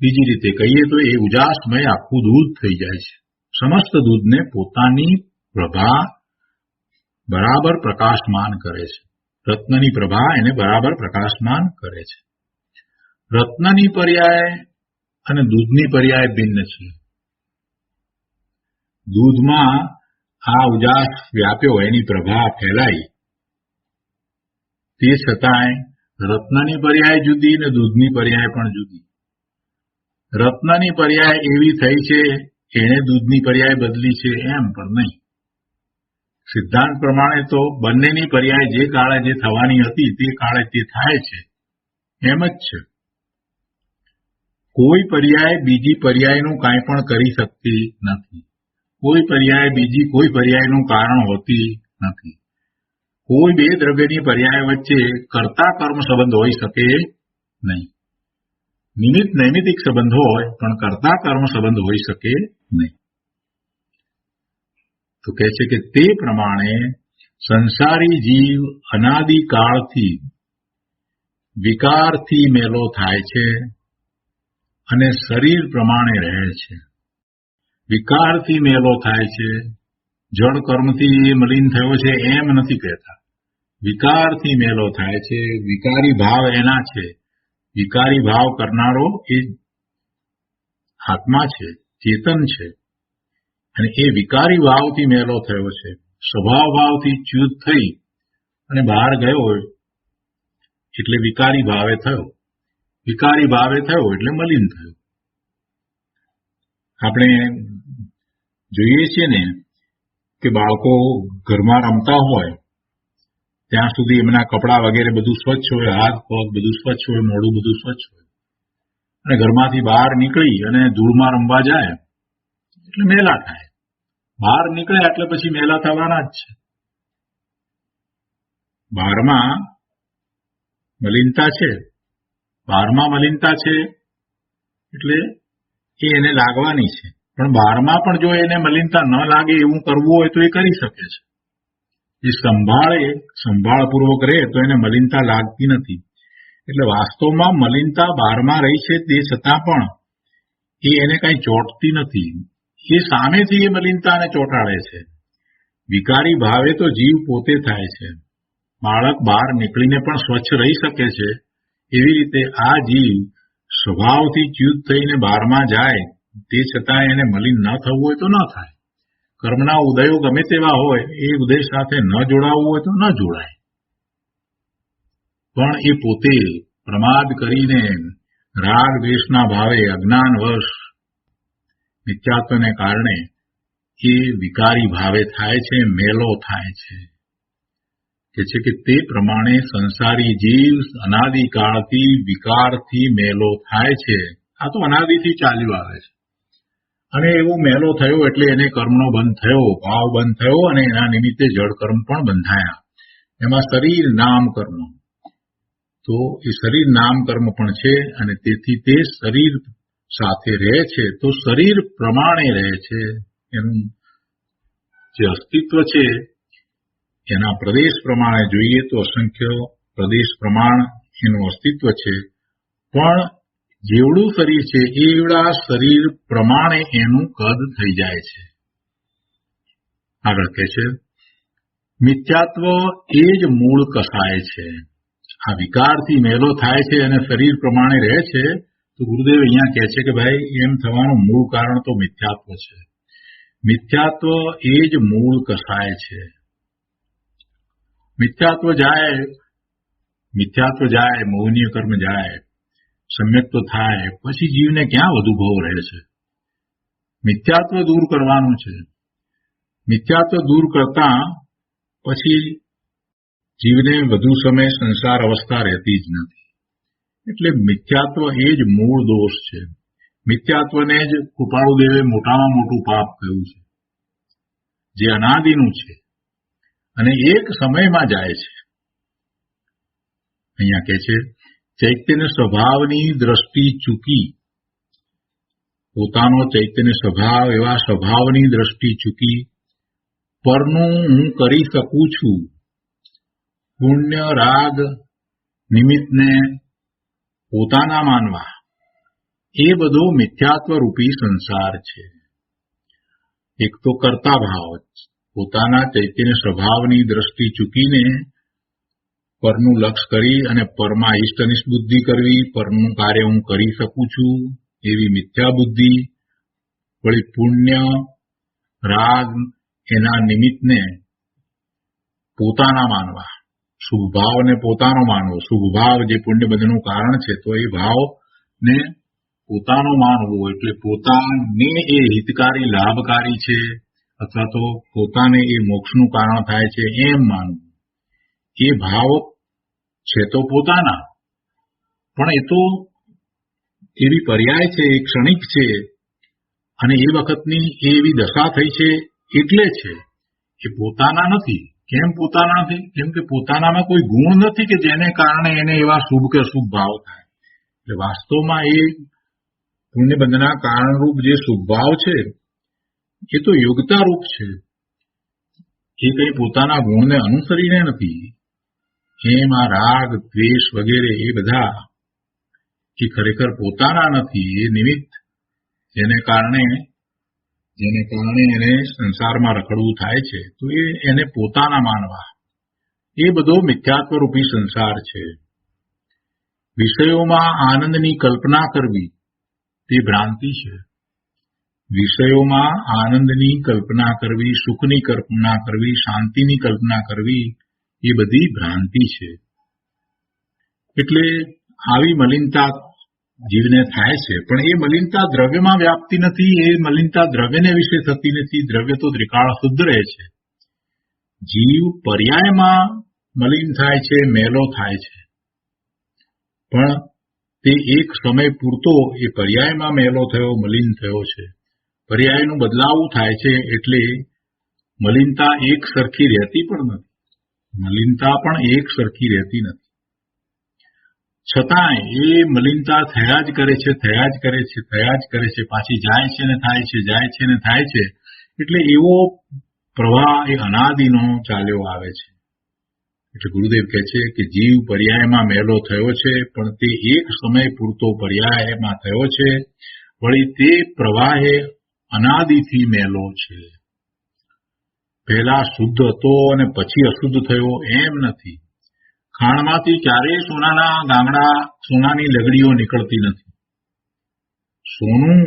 બીજી રીતે કહીએ તો એ ઉજાસમય આખું દૂધ થઈ જાય છે. સમસ્ત દૂધને પોતાની પ્રભા બરાબર પ્રકાશમાન કરે છે. રત્નની પ્રભા એને બરાબર પ્રકાશમાન કરે છે. રત્નની પર્યાય અને દૂધની પર્યાય ભિન્ન છે. દૂધમાં આ ઉજાસ વ્યાપ્યો, એની પ્રભા ફેલાઈ, તે છતાંય રત્નની પર્યાય જુદી ને દૂધની પર્યાય પણ જુદી. રત્નની પર્યાય એવી થઈ છે, એણે દૂધની પર્યાય બદલી છે એમ પણ નહીં. સિદ્ધાંત પ્રમાણે તો બંનેની પર્યાય જે કાળે જે થવાની હતી તે કાળે તે થાય છે એમ જ છે. કોઈ પર્યાય બીજી પર્યાયનું કાંઈ પણ કરી શકતી નથી. કોઈ પર્યાય બીજી કોઈ પર્યાયનું કારણ હોતી નથી. કોઈ બે દ્રવ્યની પર્યાય વચ્ચે કર્તા કર્મ સંબંધ હોઈ શકે નહીં. નિમિત્ત નૈમિતિક સંબંધ હોય પણ કર્તા કર્મ સંબંધ હોઈ શકે નહીં. તો કહે છે કે તે પ્રમાણે સંસારી જીવ અનાદિકાળથી વિકારથી મેલો થાય છે અને શરીર પ્રમાણે રહે છે. વિકારથી મેલો થાય છે. જળ કર્મથી એ મલિન થયો છે એમ નથી કહેતા. વિકારથી મેલો થાય છે. વિકારી ભાવ એના છે. વિકારી ભાવ કરનારો એ આત્મા છે, ચેતન છે, અને એ વિકારી ભાવથી મેલો થયો છે. સ્વભાવ ભાવથી ચ્યુત થઈ અને બહાર ગયો એટલે વિકારી ભાવે થયો. વિકારી ભાવે થયો એટલે મલિન થયો. આપણે જોઈએ છીએ ને કે બાળકો ઘરમાં રમતા હોય ત્યાં સુધી એમના કપડાં વગેરે બધું સ્વચ્છ હોય, હાથ પગ બધું સ્વચ્છ હોય, મોઢું બધું સ્વચ્છ હોય, અને ઘરમાંથી બહાર નીકળી અને ધૂળમાં રમવા જાય એટલે મેલા થાય. બહાર નીકળ્યા એટલે પછી મેલા થવાના જ છે. બહારમાં મલિનતા છે, બહારમાં મલિનતા છે એટલે એ એને લાગવાની છે, પણ બહારમાં પણ જો એને મલિનતા ન લાગે એવું કરવું હોય તો એ કરી શકે છે. એ સંભાળપૂર્વક રહે તો એને મલિનતા લાગતી નથી. એટલે વાસ્તવમાં મલિનતા બહારમાં રહી છે તે છતાં પણ એ એને કઈ ચોંટતી નથી. એ સામેથી એ મલિનતાને ચોંટાડે છે. વિકારી ભાવે તો જીવ પોતે થાય છે. બાળક બહાર નીકળીને પણ સ્વચ્છ રહી શકે છે, એવી રીતે આ જીવ સ્વભાવથી ચ્યુત થઈને બહારમાં જાય તે છતાં એને મલિન ન થવું હોય તો ન થાય. કર્મના ઉદયો ગમે તેવા હોય એ ઉદય સાથે ન જોડાવવું હોય તો ન જોડાય. પણ એ પોતે પ્રમાદ કરીને રાગ દ્વેષના ભાવે અજ્ઞાનવશ મિથ્યાત્વને કારણે એ વિકારી ભાવે થાય છે, મેલો થાય છે. કે છે કે તે પ્રમાણે સંસારી જીવ અનાદિકાળથી વિકારથી મેલો થાય છે. આ તો અનાદિથી ચાલ્યું આવે છે. અને એવો મેલો થયો એટલે એને કર્મનો બંધ થયો, ભાવ બંધ થયો અને એના નિમિત્તે જળ કર્મ પણ બંધાયા. એમાં શરીર નામ કર્મ, તો એ શરીર નામ કર્મ પણ છે અને તેથી તે શરીર સાથે રહે છે તો શરીર પ્રમાણે રહે છે. એનું જે અસ્તિત્વ છે એના પ્રદેશ પ્રમાણે જોઈએ તો અસંખ્ય પ્રદેશ પ્રમાણ એનું અસ્તિત્વ છે, પણ જેવડું શરીર છે એવડા શરીર પ્રમાણે એનું કદ થઈ જાય છે. આગળ કહે છે મિથ્યાત્વ એ જ મૂળ કસાય છે. આ વિકારથી મેલો થાય છે અને શરીર પ્રમાણે રહે છે, તો ગુરુદેવ અહીંયા કહે છે કે ભાઈ એમ થવાનું મૂળ કારણ તો મિથ્યાત્વ છે. મિથ્યાત્વ એ જ મૂળ કસાય છે. મિથ્યાત્વ જાય, મૌનીય કર્મ જાય, સમ્યક્ત થાય, પછી જીવને ક્યાં વધુ ભવ રહે છે. મિથ્યાત્વ દૂર કરવાનું છે. મિથ્યાત્વ દૂર કરતા પછી જીવને વધુ સમય સંસાર અવસ્થા રહેતી જ નથી. એટલે મિથ્યાત્વ એ જ મૂળ દોષ છે. મિથ્યાત્વને જ કૃપાળુદેવે મોટામાં મોટું પાપ કહ્યું છે, જે અનાદિનું છે અને એક સમયમાં જાય છે. અહીંયા કહે છે ચૈતન્ય સ્વભાવની દ્રષ્ટિ ચૂકી, પોતાનો ચૈતન્ય સ્વભાવ એવા સ્વભાવની દ્રષ્ટિ ચૂકી પરનું હું કરી શકું છું. પુણ્ય રાગ નિમિત્તને પોતાના માનવા, એ બધો મિથ્યાત્વ રૂપી સંસાર છે. એક તો કર્તા ભાવ, પોતાના ચૈતન્ય સ્વભાવની દ્રષ્ટિ ચૂકીને પરનું લક્ષ કરી અને પરમાં ઇષ્ટનિષ્ઠ બુદ્ધિ કરવી, પરનું કાર્ય હું કરી શકું છું એવી મિથ્યા બુદ્ધિ, વળી પુણ્ય રાગ એના નિમિત્તને પોતાના માનવા, શુભ ભાવને પોતાનો માનવો. શુભ ભાવ જે પુણ્ય બંધનું કારણ છે, તો એ ભાવને પોતાનો માનવો એટલે પોતાને એ હિતકારી લાભકારી છે અથવા તો પોતાને એ મોક્ષનું કારણ થાય છે એમ માનવું. એ ભાવ છે તો પોતાના, પણ એ તો એવી પર્યાય છે, એ ક્ષણિક છે અને એ વખતની એવી દશા થઈ છે એટલે છે. એ પોતાના નથી. કેમ પોતાના નથી? કેમ કે પોતાનામાં કોઈ ગુણ નથી કે જેને કારણે એને એવા શુભ કે અશુભ ભાવ થાય. એટલે વાસ્તવમાં એ પુણ્યબંધના કારણરૂપ જે શુભ ભાવ છે એ તો યોગ્યતા રૂપ છે. એ કઈ પોતાના ગુણને અનુસરીને નથી. એમ આ રાગ દ્વેષ વગેરે એ બધા એ ખરેખર પોતાના નથી. એ નિમિત્ત જેને કારણે એને સંસારમાં રખડવું થાય છે, તો એને પોતાના માનવા, એ બધો મિથ્યાત્વરૂપી સંસાર છે. વિષયોમાં આનંદની કલ્પના કરવી તે ભ્રાંતિ છે. વિષયોમાં આનંદની કલ્પના કરવી, સુખની કલ્પના કરવી, શાંતિની કલ્પના કરવી એ બધી ભ્રાંતિ છે. એટલે આવી મલિનતા જીવને થાય છે, પણ એ મલિનતા દ્રવ્યમાં વ્યાપતી નથી. એ મલિનતા દ્રવ્યને વિશે થતી નથી. દ્રવ્ય તો ત્રિકાળ શુદ્ધ રહે છે. જીવ પર્યાયમાં મલિન થાય છે, મેલો થાય છે, પણ તે એક સમય પૂરતો એ પર્યાયમાં મેલો થયો, મલિન થયો છે. પર્યાયનું બદલાવું થાય છે એટલે મલિનતા એક સરખી રહેતી પણ નથી. મલિનતા પણ એક સરખી રહેતી નથી. છતાંય એ મલિનતા થયા જ કરે છે, થયા જ કરે છે, થયા જ કરે છે, પાછી જાય છે ને થાય છે, જાય છે ને થાય છે. એટલે એવો પ્રવાહ એ અનાદિનો ચાલ્યો આવે છે. એટલે ગુરુદેવ કહે છે કે જીવ પર્યાયમાં મેલો થયો છે, પણ તે એક સમય પૂરતો પર્યાયમાં થયો છે, વળી તે પ્રવાહે અનાદિથી મેલો છે. પહેલા શુદ્ધ હતો અને પછી અશુદ્ધ થયો એમ નથી. ખાણમાંથી ક્યારેય સોનાના ગાંગડા, સોનાની લગડીઓ નીકળતી નથી. સોનું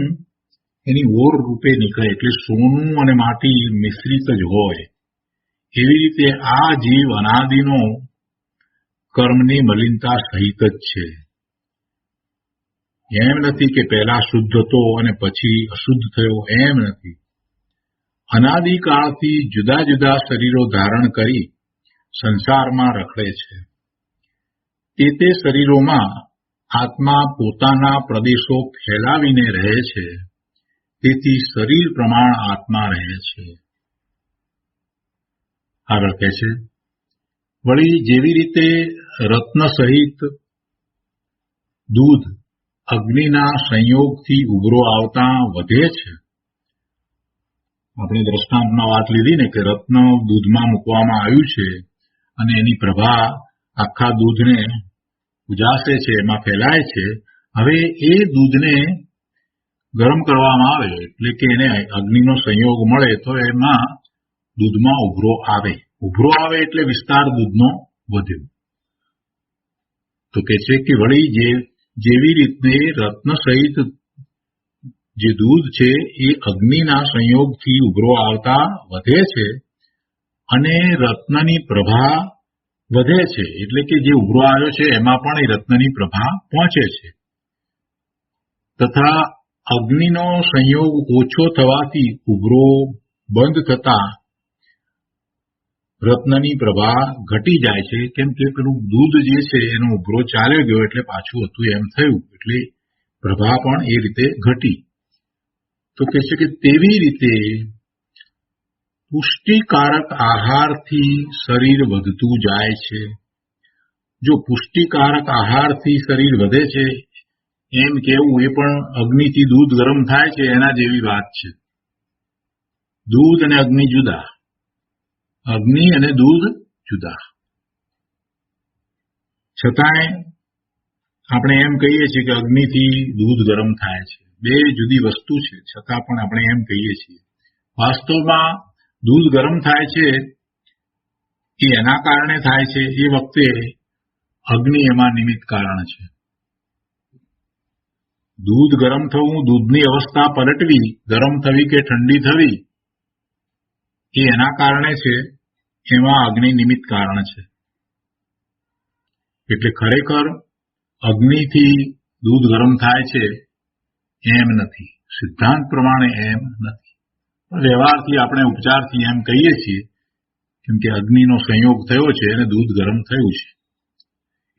એની ઓર રૂપે નીકળે, એટલે સોનું અને માટી મિશ્રિત જ હોય. એવી રીતે આ જીવ અનાદિનો કર્મની મલિનતા સહિત જ છે. એમ નથી કે પહેલા શુદ્ધ હતો અને પછી અશુદ્ધ થયો, એમ નથી. અનાદિકાળથી જુદા જુદા શરીરો ધારણ કરી સંસારમાં રખડે છે. તે શરીરોમાં આત્મા પોતાના પ્રદેશો ફેલાવીને રહે છે. તેથી શરીર પ્રમાણ આત્મા રહે છે. આગળ કહે છે, વળી જેવી રીતે રત્ન સહિત દૂધ અગ્નિના સંયોગથી ઉભરો આવતા વધે છે. આપણે દ્રષ્ટાંતમાં વાત લીધી ને કે રત્ન દૂધમાં મૂકવામાં આવ્યું છે અને એની પ્રભા આખા દૂધને ઉજાસે છે, એમાં ફેલાય છે. હવે એ દૂધને ગરમ કરવામાં આવે એટલે કે એને અગ્નિનો સંયોગ મળે તો એમાં દૂધમાં ઉભરો આવે. ઉભરો આવે એટલે વિસ્તાર દૂધનો વધ્યો. તો કે છે કે વળી જેવી રીતે રત્ન સહિત જે દૂધ છે એ અગ્નિના સંયોગથી ઉભરો આવતા વધે છે અને રત્નની પ્રભા વધે છે, એટલે કે જે ઉભરો આવ્યો છે એમાં પણ એ રત્નની પ્રભા પહોંચે છે. તથા અગ્નિનો સંયોગ ઓછો થવાથી ઉભરો બંધ થતા રત્નની પ્રભા ઘટી જાય છે. કેમ કે પેલું દૂધ જે છે એનો ઉભરો ચાલ્યો ગયો એટલે પાછું હતું એમ થયું, એટલે પ્રભા પણ એ રીતે ઘટી. તો કહે છે કે તેવી રીતે પુષ્ટિકારક આહારથી શરીર વધતું જાય છે. જો પુષ્ટિકારક આહારથી શરીર વધે છે એમ કેવું એ પણ અગ્નિથી દૂધ ગરમ થાય છે એના જેવી વાત છે. દૂધ અને અગ્નિ જુદા, અગ્નિ અને દૂધ જુદા. છતાંય આપણે એમ કહીએ છીએ કે અગ્નિથી દૂધ ગરમ થાય છે. બે જુદી વસ્તુ છે, છતાં પણ આપણે એમ કહીએ છીએ. વાસ્તવમાં દૂધ ગરમ થાય છે એ એના કારણે થાય છે, એ વખતે અગ્નિ એમાં નિમિત્ત કારણ છે. દૂધ ગરમ થવું, દૂધની અવસ્થા પલટવી, ગરમ થવી કે ઠંડી થવી એ એના કારણે છે, એમાં અગ્નિ નિમિત્ત કારણ છે. એટલે ખરેખર અગ્નિથી દૂધ ગરમ થાય છે એમ નથી, સિદ્ધાંત પ્રમાણે એમ નથી. વ્યવહારથી આપણે ઉપચારથી એમ કહીએ છીએ, કેમ કે અગ્નિનો સંયોગ થયો છે અને દૂધ ગરમ થયું છે,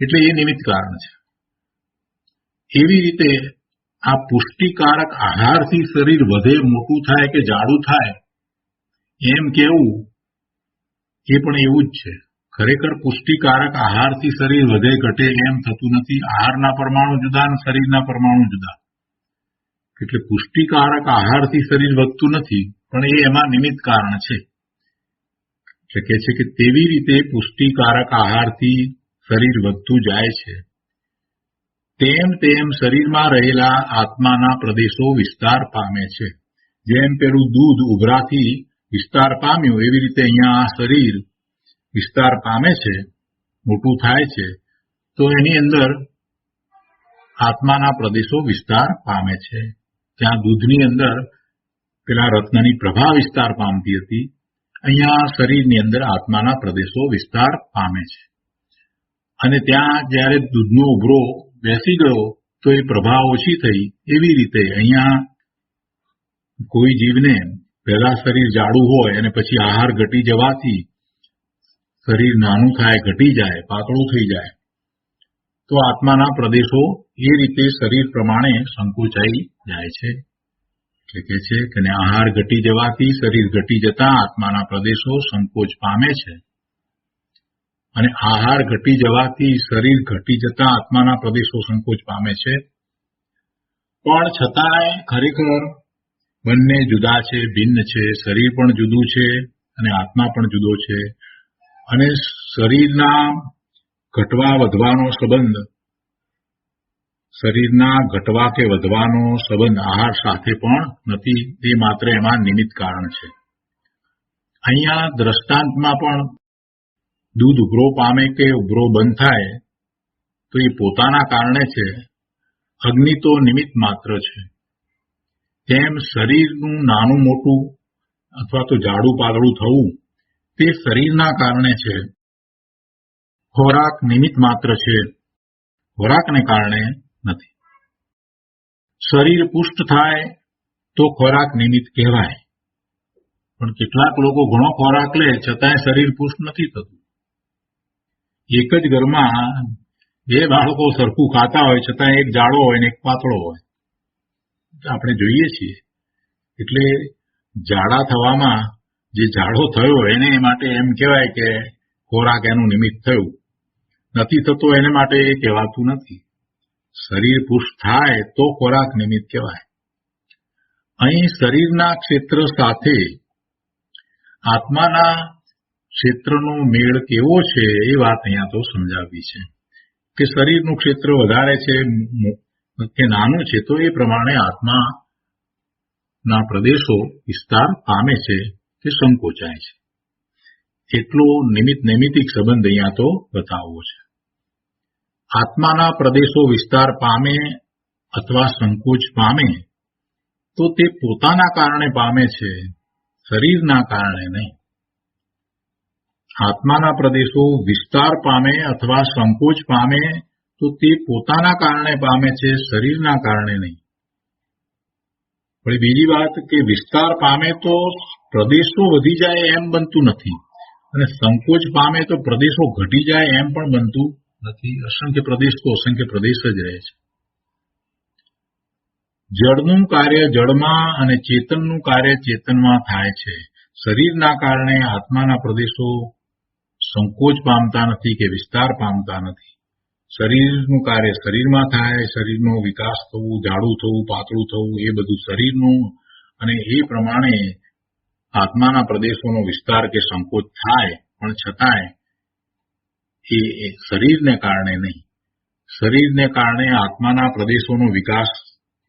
એટલે એ નિમિત્ત કારણ છે. એવી રીતે આ પુષ્ટિકારક આહારથી શરીર વધે, મોટું થાય કે જાડું થાય એમ કેવું એ પણ એવું જ છે. ખરેખર પુષ્ટિકારક આહારથી શરીર વધે ઘટે એમ થતું નથી. આહારના પરમાણુ જુદા અને શરીરના પરમાણુ જુદા. એટલે પુષ્ટિકારક આહારથી શરીર વધતું નથી, પણ એ એમાં નિમિત્ત કારણ છે. એટલે કહે છે કે તેવી રીતે પુષ્ટિકારક આહારથી શરીર વધતું જાય છે, તેમ તેમ શરીરમાં રહેલા આત્માના પ્રદેશો વિસ્તાર પામે છે. જેમ પેલું દૂધ ઉભરાથી વિસ્તાર પામ્યું એવી રીતે અહીંયા આ શરીર વિસ્તાર પામે છે, મોટું થાય છે, તો એની અંદર આત્માના પ્રદેશો વિસ્તાર પામે છે. ત્યાં દૂધની અંદર પેલા રત્નની પ્રભા વિસ્તાર પામતી હતી, અહીંયા શરીરની અંદર આત્માના પ્રદેશો વિસ્તાર પામે છે. અને ત્યાં જ્યારે દૂધનો ઉભરો બેસી ગયો તો એ પ્રભા ઓછી થઈ. એવી રીતે અહીંયા કોઈ જીવને પહેલા શરીર જાડું હોય અને પછી આહાર ઘટી જવાથી શરીર નાનું થાય, ઘટી જાય, પાતળું થઈ જાય, તો આત્માના પ્રદેશો એ રીતે શરીર પ્રમાણે સંકોચાઈ જાય છે. એટલે કે છે કે આહાર ઘટી જવાથી શરીર ઘટી જતા આત્માના પ્રદેશો સંકોચ પામે છે. અને આહાર ઘટી જવાથી શરીર ઘટી જતા આત્માના પ્રદેશો સંકોચ પામે છે. પણ છતાંય ખરેખર બંને જુદા છે, ભિન્ન છે. શરીર પણ જુદું છે અને આત્મા પણ જુદો છે. અને શરીરના ઘટવા વધવાનો સંબંધ, શરીરના ઘટવા કે વધવાનો સંબંધ આહાર સાથે પણ નથી. તે માત્ર એમાં નિમિત્ત કારણ છે. અહીંયા દ્રષ્ટાંતમાં પણ દૂધ ઉભરો પામે કે ઉભરો બંધ થાય તો એ પોતાના કારણે છે. અગ્નિ તો નિમિત્ત માત્ર છે. તેમ શરીરનું નાનું મોટું અથવા તો જાડું પાતળું થવું તે શરીરના કારણે છે. ખોરાક નિમિત્ત માત્ર છે, ખોરાકને કારણે નથી. શરીર પુષ્ટ થાય તો ખોરાક નિમિત્ત કહેવાય, પણ કેટલાક લોકો ઘણો ખોરાક લે છતાંય શરીર પુષ્ટ નથી થતું. એક જ ઘરમાં બે બાળકો સરખું ખાતા હોય છતાં એક જાડો હોય ને એક પાતળો હોય, આપણે જોઈએ છીએ. એટલે જાડા થવામાં જે જાડો થયો એને માટે એમ કહેવાય કે ખોરાક એનું નિમિત્ત થયું, નથી થતો એને માટે એ કહેવાતું નથી. શરીર પુષ્ટ થાય તો ખોરાક નિમિત્ત કહેવાય. અહીં શરીરના ક્ષેત્ર સાથે આત્માના ક્ષેત્રનો મેળ કેવો છે એ વાત અહીંયા તો સમજાવી છે કે શરીરનું ક્ષેત્ર વધારે છે કે નાનું છે તો એ પ્રમાણે આત્માના પ્રદેશો વિસ્તાર પામે છે કે સંકોચાય છે. એટલો નૈમિત્તિક સંબંધ અહીંયા તો બતાવવો છે. આત્માના પ્રદેશો વિસ્તાર પામે અથવા સંકોચ પામે તો તે પોતાના કારણે પામે છે, શરીરના કારણે નહીં. આત્માના પ્રદેશો વિસ્તાર પામે અથવા સંકોચ પામે તો તે પોતાના કારણે પામે છે, શરીરના કારણે નહીં. પણ બીજી વાત કે વિસ્તાર પામે તો પ્રદેશો વધી જાય એમ બનતું નથી, અને સંકોચ પામે તો પ્રદેશો ઘટી જાય એમ પણ બનતું નથી. અસંખ્ય પ્રદેશ તો અસંખ્ય પ્રદેશ જ રહે છે. જળનું કાર્ય જળમાં અને ચેતનનું કાર્ય ચેતનમાં થાય છે. શરીરના કારણે આત્માના પ્રદેશો સંકોચ પામતા નથી કે વિસ્તાર પામતા નથી. શરીરનું કાર્ય શરીરમાં થાય, શરીરનો વિકાસ થવું, જાડું થવું, પાતળું થવું એ બધું શરીરનું, અને એ પ્રમાણે આત્માના પ્રદેશોનો વિસ્તાર કે સંકોચ થાય, પણ છતાંય એ શરીરને કારણે નહીં. શરીરને કારણે આત્માના પ્રદેશોનો વિકાસ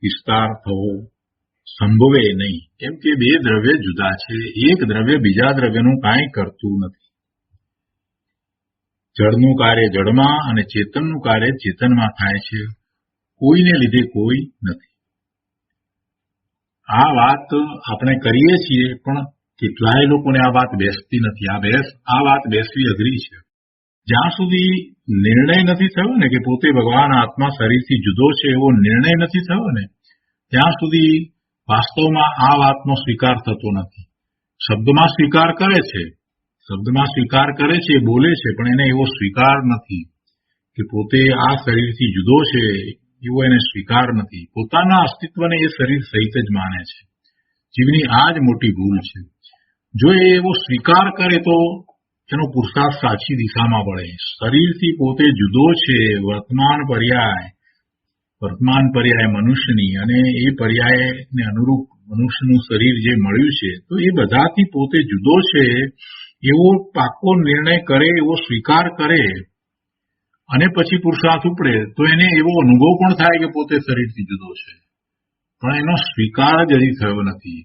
વિસ્તાર થવો સંભવે નહીં, કેમ કે બે દ્રવ્ય જુદા છે. એક દ્રવ્ય બીજા દ્રવ્યનું કાંઈ કરતું નથી. જળનું કાર્ય જળમાં અને ચેતનનું કાર્ય ચેતનમાં થાય છે. કોઈને લીધે કોઈ નથી. આ વાત આપણે કરીએ છીએ પણ કેટલાય લોકોને આ વાત બેસતી નથી. આ વાત બેસવી અઘરી છે. જ્યાં સુધી નિર્ણય નથી થયો ને કે પોતે ભગવાન આત્મા શરીરથી જુદો છે એવો નિર્ણય નથી થયો ને ત્યાં સુધી વાસ્તવમાં આ વાતનો સ્વીકાર થતો નથી. શબ્દમાં સ્વીકાર કરે છે, બોલે છે, પણ એને એવો સ્વીકાર નથી કે પોતે આ શરીરથી જુદો છે એવો એને સ્વીકાર નથી. પોતાના અસ્તિત્વને એ શરીર સહિત જ માને છે. જીવની આ જ મોટી ભૂલ છે. જો એ એવો સ્વીકાર કરે તો એનો પુરુષાર્થ સાચી દિશામાં વળે. શરીરથી પોતે જુદો છે, વર્તમાન પર્યાય મનુષ્યની, અને એ પર્યાયને અનુરૂપ મનુષ્યનું શરીર જે મળ્યું છે તો એ બધાથી પોતે જુદો છે એવો પાકો નિર્ણય કરે, એવો સ્વીકાર કરે અને પછી પુરુષાર્થ ઉપડે તો એને એવો અનુભવ પણ થાય કે પોતે શરીરથી જુદો છે, પણ એનો સ્વીકાર જ હજી થયો નથી.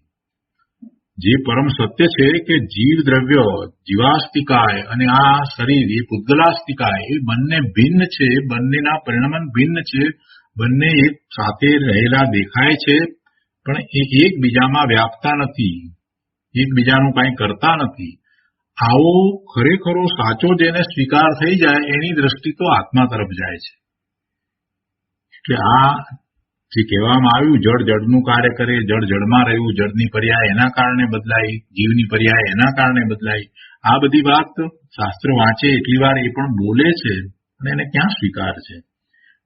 જે પરમ સત્ય છે કે જીવ દ્રવ્ય જીવાસ્તિકાય અને આ શરીર એ પૂતગલાસ્તિકાય એ બંને ભિન્ન છે, બંનેના પરિણમન ભિન્ન છે, બંને એક સાથે રહેલા દેખાય છે, પણ એ એકબીજામાં વ્યાપતા નથી, એકબીજાનું કાંઈ કરતા નથી. આવો ખરેખરો સાચો જેને સ્વીકાર થઈ જાય એની દ્રષ્ટિ તો આત્મા તરફ જાય છે. એટલે આ જે કહેવામાં આવ્યું જળ જળનું કાર્ય કરે, જળ જળમાં રહ્યું, જળની પર્યાય એના કારણે બદલાઈ, જીવની પર્યાય એના કારણે બદલાઈ, આ બધી વાત શાસ્ત્ર વાંચે એટલી વાર એ પણ બોલે છે અને એને ક્યાં સ્વીકાર છે?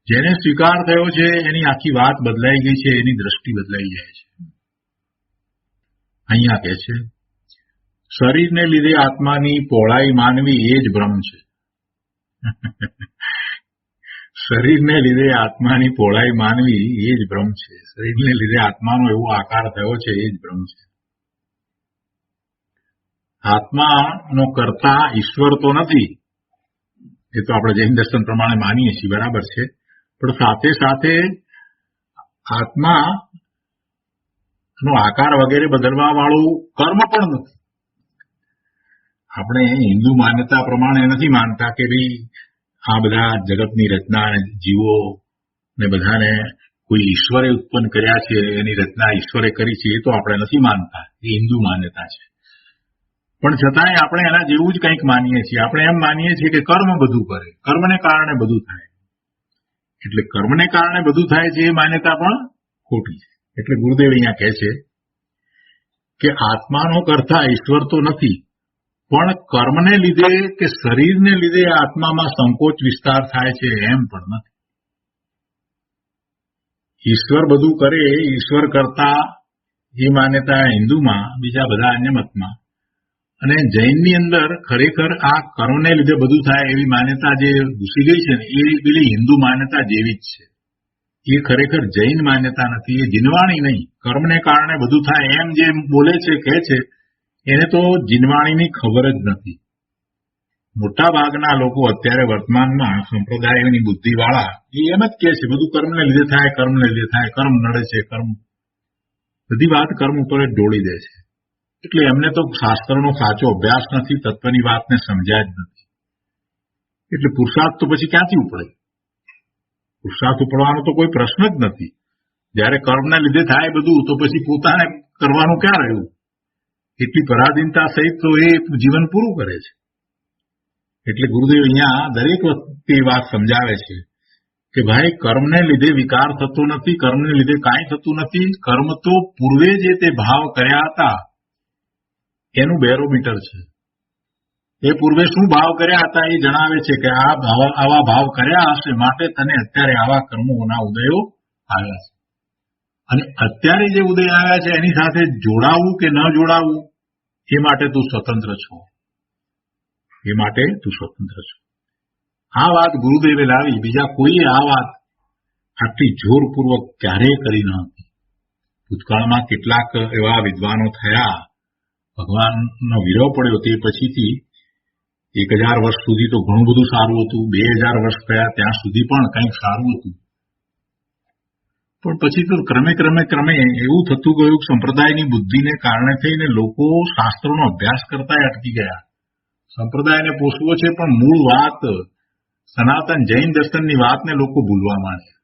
જેને સ્વીકાર થયો છે એની આખી વાત બદલાઈ ગઈ છે, એની દ્રષ્ટિ બદલાઈ જાય છે. અહીંયા કહે છે શરીરને લીધે આત્માની પહોળાઈ માનવી એ જ ભ્રમ છે. શરીરને લીધે આત્માની પહોળાઈ માનવી એ જ ભ્રમ છે. શરીરને લીધે આત્માનો એવો આકાર થયો છે એ જ ભ્રમ છે. આત્માનો કર્તા ઈશ્વર તો નથી, એ તો આપણે જૈન દર્શન પ્રમાણે માનીએ છીએ, બરાબર છે. પણ સાથે સાથે આત્માનો આકાર વગેરે બદલવા વાળું કર્મ પણ નથી. આપણે હિન્દુ માન્યતા પ્રમાણે નથી માનતા કે ભાઈ આ બધા જગતની રચના અને જીવો ને બધાને કોઈ ઈશ્વરે ઉત્પન્ન કર્યા છે, એની રચના ઈશ્વરે કરી છે, એ તો આપણે નથી માનતા. એ હિન્દુ માન્યતા છે. પણ છતાંય આપણે એના જેવું જ કંઈક માનીએ છીએ. આપણે એમ માનીએ છીએ કે કર્મ બધું કરે, કર્મને કારણે બધું થાય. એટલે કર્મને કારણે બધું થાય છે એ માન્યતા પણ ખોટી છે. એટલે ગુરુદેવ અહીંયા કહે છે કે આત્માનો કર્તા ઈશ્વર તો નથી, પણ કર્મને લીધે કે શરીરને લીધે આત્મામાં સંકોચ વિસ્તાર થાય છે એમ પણ નથી. ઈશ્વર બધું કરે, ઈશ્વર કરતા એ માન્યતા હિન્દુમાં, બીજા બધા અન્ય મતમાં, અને જૈનની અંદર ખરેખર આ કર્મને લીધે બધું થાય એવી માન્યતા જે ઘૂસી ગઈ છે ને, એ પેલી હિન્દુ માન્યતા જેવી જ છે. એ ખરેખર જૈન માન્યતા નથી, એ જીનવાણી નહીં. કર્મને કારણે બધું થાય એમ જે બોલે છે, કહે છે, એને તો જીનવાણીની ખબર જ નથી. મોટા ભાગના લોકો અત્યારે વર્તમાનમાં સંપ્રદાયોની બુદ્ધિવાળા એ એમ જ કહે છે બધું કર્મને લીધે થાય, કર્મને લીધે થાય, કર્મ નડે છે, કર્મ, બધી વાત કર્મ ઉપર જ ઢોળી દે છે. એટલે એમને તો શાસ્ત્રનો સાચો અભ્યાસ નથી, તત્વની વાતને સમજ્યા જ નથી. એટલે પુરુષાર્થ તો પછી ક્યાંથી ઉપડે? પુરુષાર્થ ઉપડવાનો તો કોઈ પ્રશ્ન જ નથી. જયારે કર્મના લીધે થાય બધું, તો પછી પોતાને કરવાનું ક્યાં રહ્યું? એટલી પરાધીનતા સહિત તો એ જીવન પૂરું કરે છે. એટલે ગુરુદેવ અહીંયા દરેક વખતે વાત સમજાવે છે કે ભાઈ કર્મને લીધે વિકાર થતો નથી, કર્મને લીધે કાંઈ થતું નથી. કર્મ તો પૂર્વે જે તે ભાવ કર્યા હતા એનું બેરોમીટર છે. એ પૂર્વે શું ભાવ કર્યા હતા એ જણાવે છે કે આવા ભાવ કર્યા હશે, માટે તને અત્યારે આવા કર્મોના ઉદયો આવ્યા છે. અને અત્યારે જે ઉદય આવ્યા છે એની સાથે જોડાવું કે ન જોડાવું એ માટે તું સ્વતંત્ર છો. એ માટે તું સ્વતંત્ર છો. આ વાત ગુરુદેવે લાવી, બીજા કોઈએ આ વાત આટલી જોરપૂર્વક ક્યારેય કરી ન હતી. ભૂતકાળમાં કેટલાક એવા વિદ્વાનો થયા, ભગવાનનો વિરહ પડ્યો તે પછીથી 1000 વર્ષ સુધી તો ઘણું બધું સારું હતું, 2000 વર્ષ થયા ત્યાં સુધી પણ કંઈક સારું હતું. પણ પછી તો ક્રમે એવું થતું ગયું, સંપ્રદાયની બુદ્ધિને કારણે થઈને લોકો શાસ્ત્રોનો અભ્યાસ કરતા અટકી ગયા. સંપ્રદાયને પોષવો છે પણ મૂળ વાત સનાતન જૈન દર્શનની વાતને લોકો ભૂલવા માંડ્યા.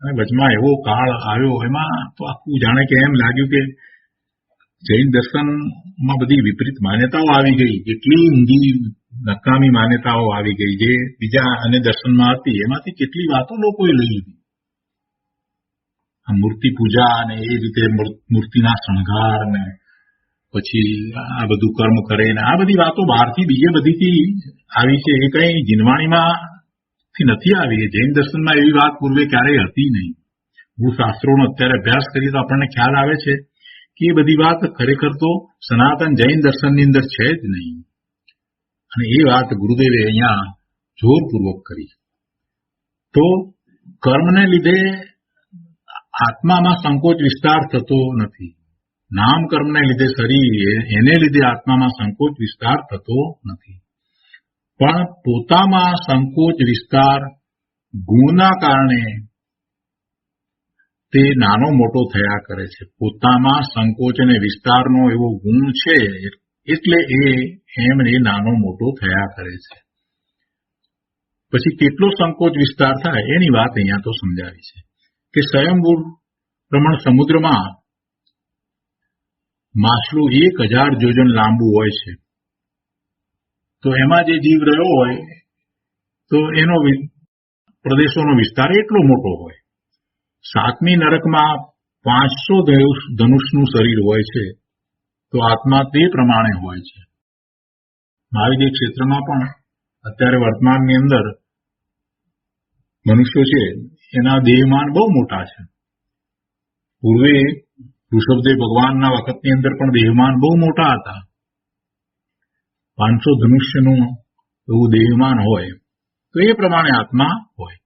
અને વચમાં એવો કાળ આવ્યો, એમાં તો આખું જાણે કે એમ લાગ્યું કે જૈન દર્શનમાં બધી વિપરીત માન્યતાઓ આવી ગઈ, કેટલી ઊંધી નકામી માન્યતાઓ આવી ગઈ જે બીજા અન્ય દર્શનમાં હતી. એમાંથી કેટલી વાતો લોકોએ લઈ લીધી. આ મૂર્તિ પૂજા અને એ રીતે મૂર્તિના શણગાર ને પછી આ બધું કર્મ કરે ને આ બધી વાતો બહારથી બીજે બધીથી આવી છે. એ કઈ જીનવાણીમાંથી નથી આવી. જૈન દર્શનમાં એવી વાત પૂર્વે ક્યારેય હતી નહીં. મૂળ શાસ્ત્રોનો અત્યારે અભ્યાસ કરીએ તો આપણને ખ્યાલ આવે છે કે એ બધી વાત ખરેખર તો સનાતન જૈન દર્શનની અંદર છે જ નહીં. અને એ વાત ગુરુદેવે અહીંયા જોરપૂર્વક કરી. તો કર્મને લીધે આત્મામાં સંકોચ વિસ્તાર થતો નથી. નામ કર્મને લીધે શરીર, એને લીધે આત્મામાં સંકોચ વિસ્તાર થતો નથી. પણ પોતામાં સંકોચ વિસ્તાર ગુણના કારણે તે નાનો મોટો થયા કરે છે. પોતામાં સંકોચ અને વિસ્તારનો એવો ગુણ છે એટલે એ નાનો મોટો થયા કરે છે. પછી કેટલો સંકોચ વિસ્તાર થાય એની વાત અહીંયા તો સમજાવી છે કે સ્વયંભૂ પ્રમાણ સમુદ્રમાં માછલું 1000 યોજન લાંબુ હોય છે. તો એમાં જે જીવ રહ્યો હોય તો એનો પ્રદેશોનો વિસ્તાર એટલો મોટો હોય. 7મી નરકમાં 500 ધનુષનું શરીર હોય છે, તો આત્મા તે પ્રમાણે હોય છે. મહાવિદ્ય ક્ષેત્રમાં પણ અત્યારે વર્તમાનની અંદર મનુષ્યો છે એના દેહમાન બહુ મોટા છે. પૂર્વે ઋષભદેવ ભગવાનના વખતની અંદર પણ દેહમાન બહુ મોટા હતા. 500 ધનુષ્યનું એવું દેહમાન હોય તો એ પ્રમાણે આત્મા હોય.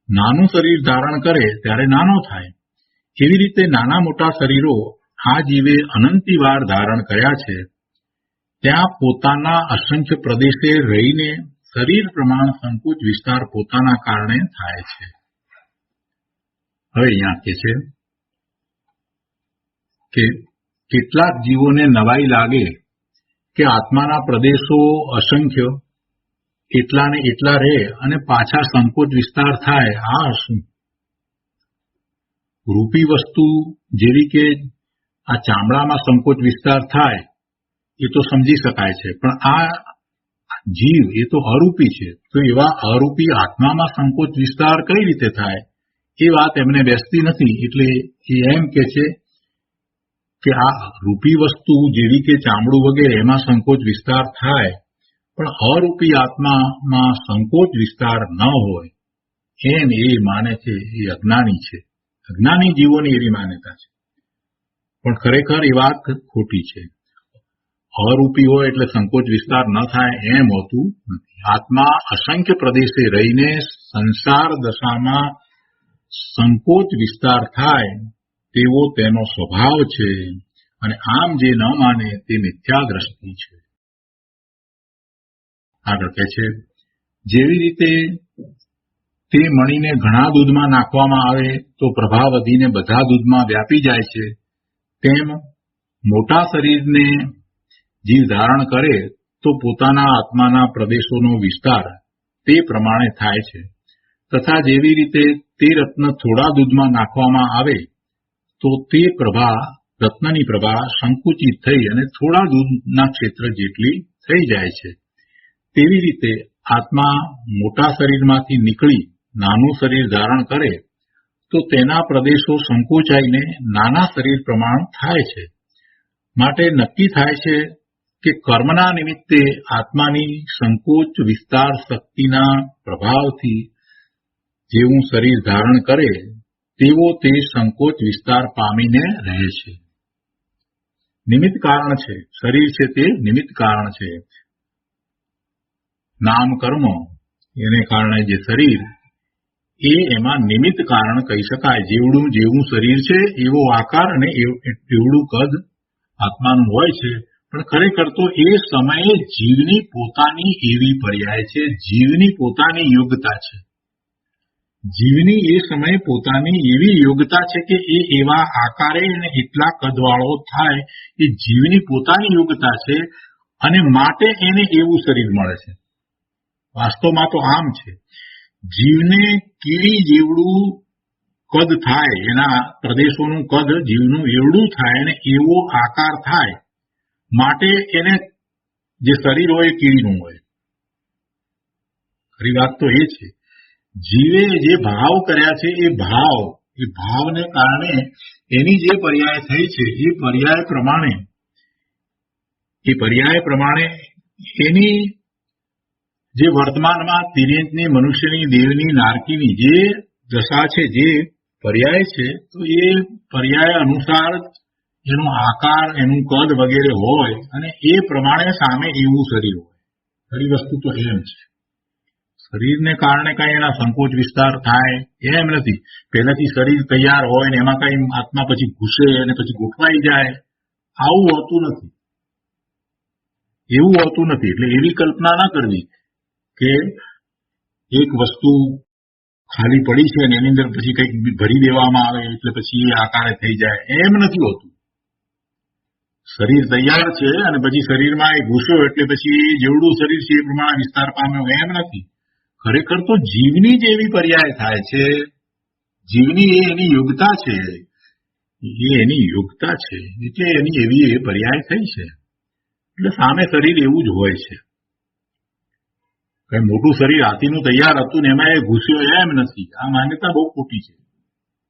નાનું શરીર ધારણ કરે ત્યારે નાનો થાય. એવી રીતે નાના મોટા શરીરો આ જીવે અનંતી વાર ધારણ કર્યા છે. ત્યાં પોતાના અસંખ્ય પ્રદેશે રહીને શરીર પ્રમાણ સંકુચ વિસ્તાર પોતાના કારણે થાય છે. હવે અહીંયા કહે છે કે કેટલાક જીવોને નવાઈ લાગે કે આત્માના પ્રદેશો અસંખ્ય એટલા ને એટલા રહે અને પાછા સંકોચ વિસ્તાર થાય. આ શું? રૂપી વસ્તુ જેવી કે આ ચામડામાં સંકોચ વિસ્તાર થાય એ તો સમજી શકાય છે, પણ આ જીવ એ તો અરૂપી છે. તો એવા અરૂપી આત્મામાં સંકોચ વિસ્તાર કઈ રીતે થાય એ વાત એમને બેસતી નથી. એટલે એ એમ કે છે કે આ રૂપી વસ્તુ જેવી કે ચામડું વગેરે એમાં સંકોચ વિસ્તાર થાય, પણ અરૂપી આત્મામાં સંકોચ વિસ્તાર ન હોય એમ એ માને છે. એ અજ્ઞાની છે. અજ્ઞાની જીવોની એવી માન્યતા છે, પણ ખરેખર એ વાત ખોટી છે. અરૂપી હોય એટલે સંકોચ વિસ્તાર ન થાય એમ હોતું નથી. આત્મા અસંખ્ય પ્રદેશે રહીને સંસાર દશામાં સંકોચ વિસ્તાર થાય તેવો તેનો સ્વભાવ છે, અને આમ જે ન માને તે મિથ્યા દ્રષ્ટિ છે. આગળ કહે છે, જેવી રીતે તે મણીને ઘણા દૂધમાં નાખવામાં આવે તો પ્રભાવ વધીને બધા દૂધમાં વ્યાપી જાય છે, તેમ મોટા શરીરને જીવ ધારણ કરે તો પોતાના આત્માના પ્રદેશોનો વિસ્તાર તે પ્રમાણે થાય છે. તથા જેવી રીતે તે રત્ન થોડા દૂધમાં નાખવામાં આવે તો તે પ્રભા રત્નની પ્રભા સંકુચિત થઈ અને થોડા દૂધના ક્ષેત્ર જેટલી થઈ જાય છે. તેવી રીતે આત્મા મોટા શરીરમાંથી નીકળી નાનું શરીર ધારણ કરે તો તેના પ્રદેશો સંકોચાઈને નાના શરીર પ્રમાણ થાય છે. માટે નક્કી થાય છે કે કર્મના નિમિત્તે આત્માની સંકોચ વિસ્તાર શક્તિના પ્રભાવથી જેવું શરીર ધારણ કરે તેવો તે સંકોચ વિસ્તાર પામીને રહે છે. નિમિત્ત કારણ છે. શરીર છે તે નિમિત્ત કારણ છે. નામ કર્મ એને કારણે જે શરીર એ એમાં નિમિત્ત કારણ કહી શકાય. જેવડું જેવું શરીર છે એવો આકાર અને એવડું કદ આત્માનું હોય છે, પણ ખરેખર તો એ સમયે જીવની પોતાની એવી પર્યાય છે, જીવની પોતાની યોગ્યતા છે. જીવની એ સમયે પોતાની એવી યોગ્યતા છે કે એ એવા આકારે અને એટલા કદવાળો થાય એ જીવની પોતાની યોગ્યતા છે, અને માટે એને એવું શરીર મળે છે. વાસ્તવમાં તો આમ છે. જીવને કીડી જેવડું કદ થાય, એના પ્રદેશોનું કદ જીવનું એવડું થાય અને એવો આકાર થાય, માટે એને જે શરીર હોય એ કીડીનું હોય. ખરી વાત તો એ છે. જીવે જે ભાવ કર્યા છે એ ભાવને કારણે એની જે પર્યાય થઈ છે એ પર્યાય પ્રમાણે એની જે વર્તમાનમાં તિર્યંતની, મનુષ્યની, દેવની, નારકીની જે દશા છે, જે પર્યાય છે, તો એ પર્યાય અનુસાર એનો આકાર, એનું કદ વગેરે હોય અને એ પ્રમાણે સામે એવું શરીર હોય. ખરી વસ્તુ તો એમ છે. શરીરને કારણે કઈ એના સંકોચ વિસ્તાર થાય એમ નથી. પહેલાથી શરીર તૈયાર હોય ને એમાં કઈ આત્મા પછી ઘૂસે અને પછી ગોઠવાઈ જાય, આવું હોતું નથી. એવું હોતું નથી. એટલે એવી કલ્પના ના કરવી કે એક વસ્તુ ખાલી પડી છે અને એની અંદર પછી કંઈક ભરી દેવામાં આવે એટલે પછી એ આકારે થઈ જાય, એમ નથી હોતું. શરીર તૈયાર છે અને પછી શરીરમાં એ ઘૂસ્યો એટલે પછી જેવડું શરીર છે એ પ્રમાણે વિસ્તાર પામ્યો, એમ નથી. ખરેખર તો જીવની જ એવી પર્યાય થાય છે. જીવની એ એની યોગ્યતા છે, એટલે એની એવી એ પર્યાય થઈ છે. એટલે સામે શરીર એવું જ હોય છે. કઈ મોટું શરીર હાથીનું તૈયાર હતું ને એમાં એ ઘૂસ્યો એમ નથી. આ માન્યતા બહુ ખોટી છે.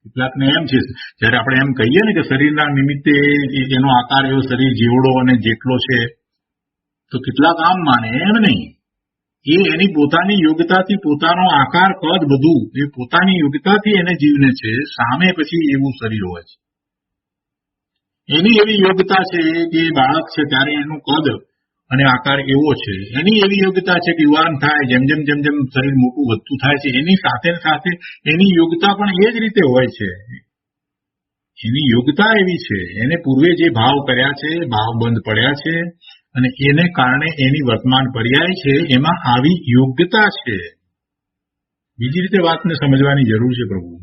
કેટલાકને એમ છે, જયારે આપણે એમ કહીએ ને કે શરીરના નિમિત્તે એનો આકાર એવો શરીર જેવડો અને જેટલો છે, તો કેટલાક આમ માને, એમ નહીં. એ એની પોતાની યોગ્યતાથી પોતાનો આકાર, કદ બધું એ પોતાની યોગ્યતાથી એને જીવને છે. સામે પછી એવું શરીર હોય છે. એની એવી યોગ્યતા છે કે બાળક છે ત્યારે એનું કદ અને આકાર એવો છે, એની એવી યોગ્યતા છે કે યુવાન થાય જેમ જેમ જેમ જેમ શરીર મોટું વધતું થાય છે એની સાથે સાથે એની યોગ્યતા પણ એ જ રીતે હોય છે. એની યોગ્યતા એવી છે, એને પૂર્વે જે ભાવ કર્યા છે, ભાવ બંધ પડ્યા છે અને એને કારણે એની વર્તમાન પર્યાય છે એમાં આવી યોગ્યતા છે. બીજી રીતે વાતને સમજવાની જરૂર છે પ્રભુ.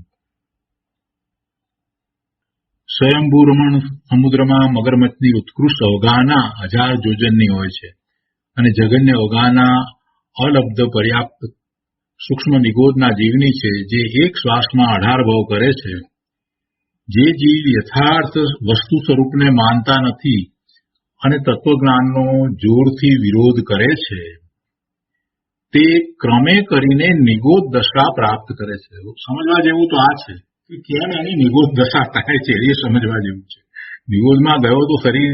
સ્વયંભૂ રમણ સમુદ્રમાં મગરમચ્છની ઉત્કૃષ્ટ અવગાહના 1000 જોજનની હોય છે અને જગન્ય અવગાહના અલબ્ધ પર્યાપ્ત સૂક્ષ્મ નિગોદના જીવની છે, જે એક શ્વાસમાં 18 ભાવ કરે છે. જે જીવ યથાર્થ વસ્તુ સ્વરૂપને માનતા નથી અને તત્વજ્ઞાનનો જોરથી વિરોધ કરે છે, તે ક્રમે કરીને નિગોદ દશા પ્રાપ્ત કરે છે. સમજવા જેવું તો આ છે કે કેમ એની નિગોદ દશા થાય છે, એ સમજવા જેવું છે. નિગોદમાં ગયો તો શરીર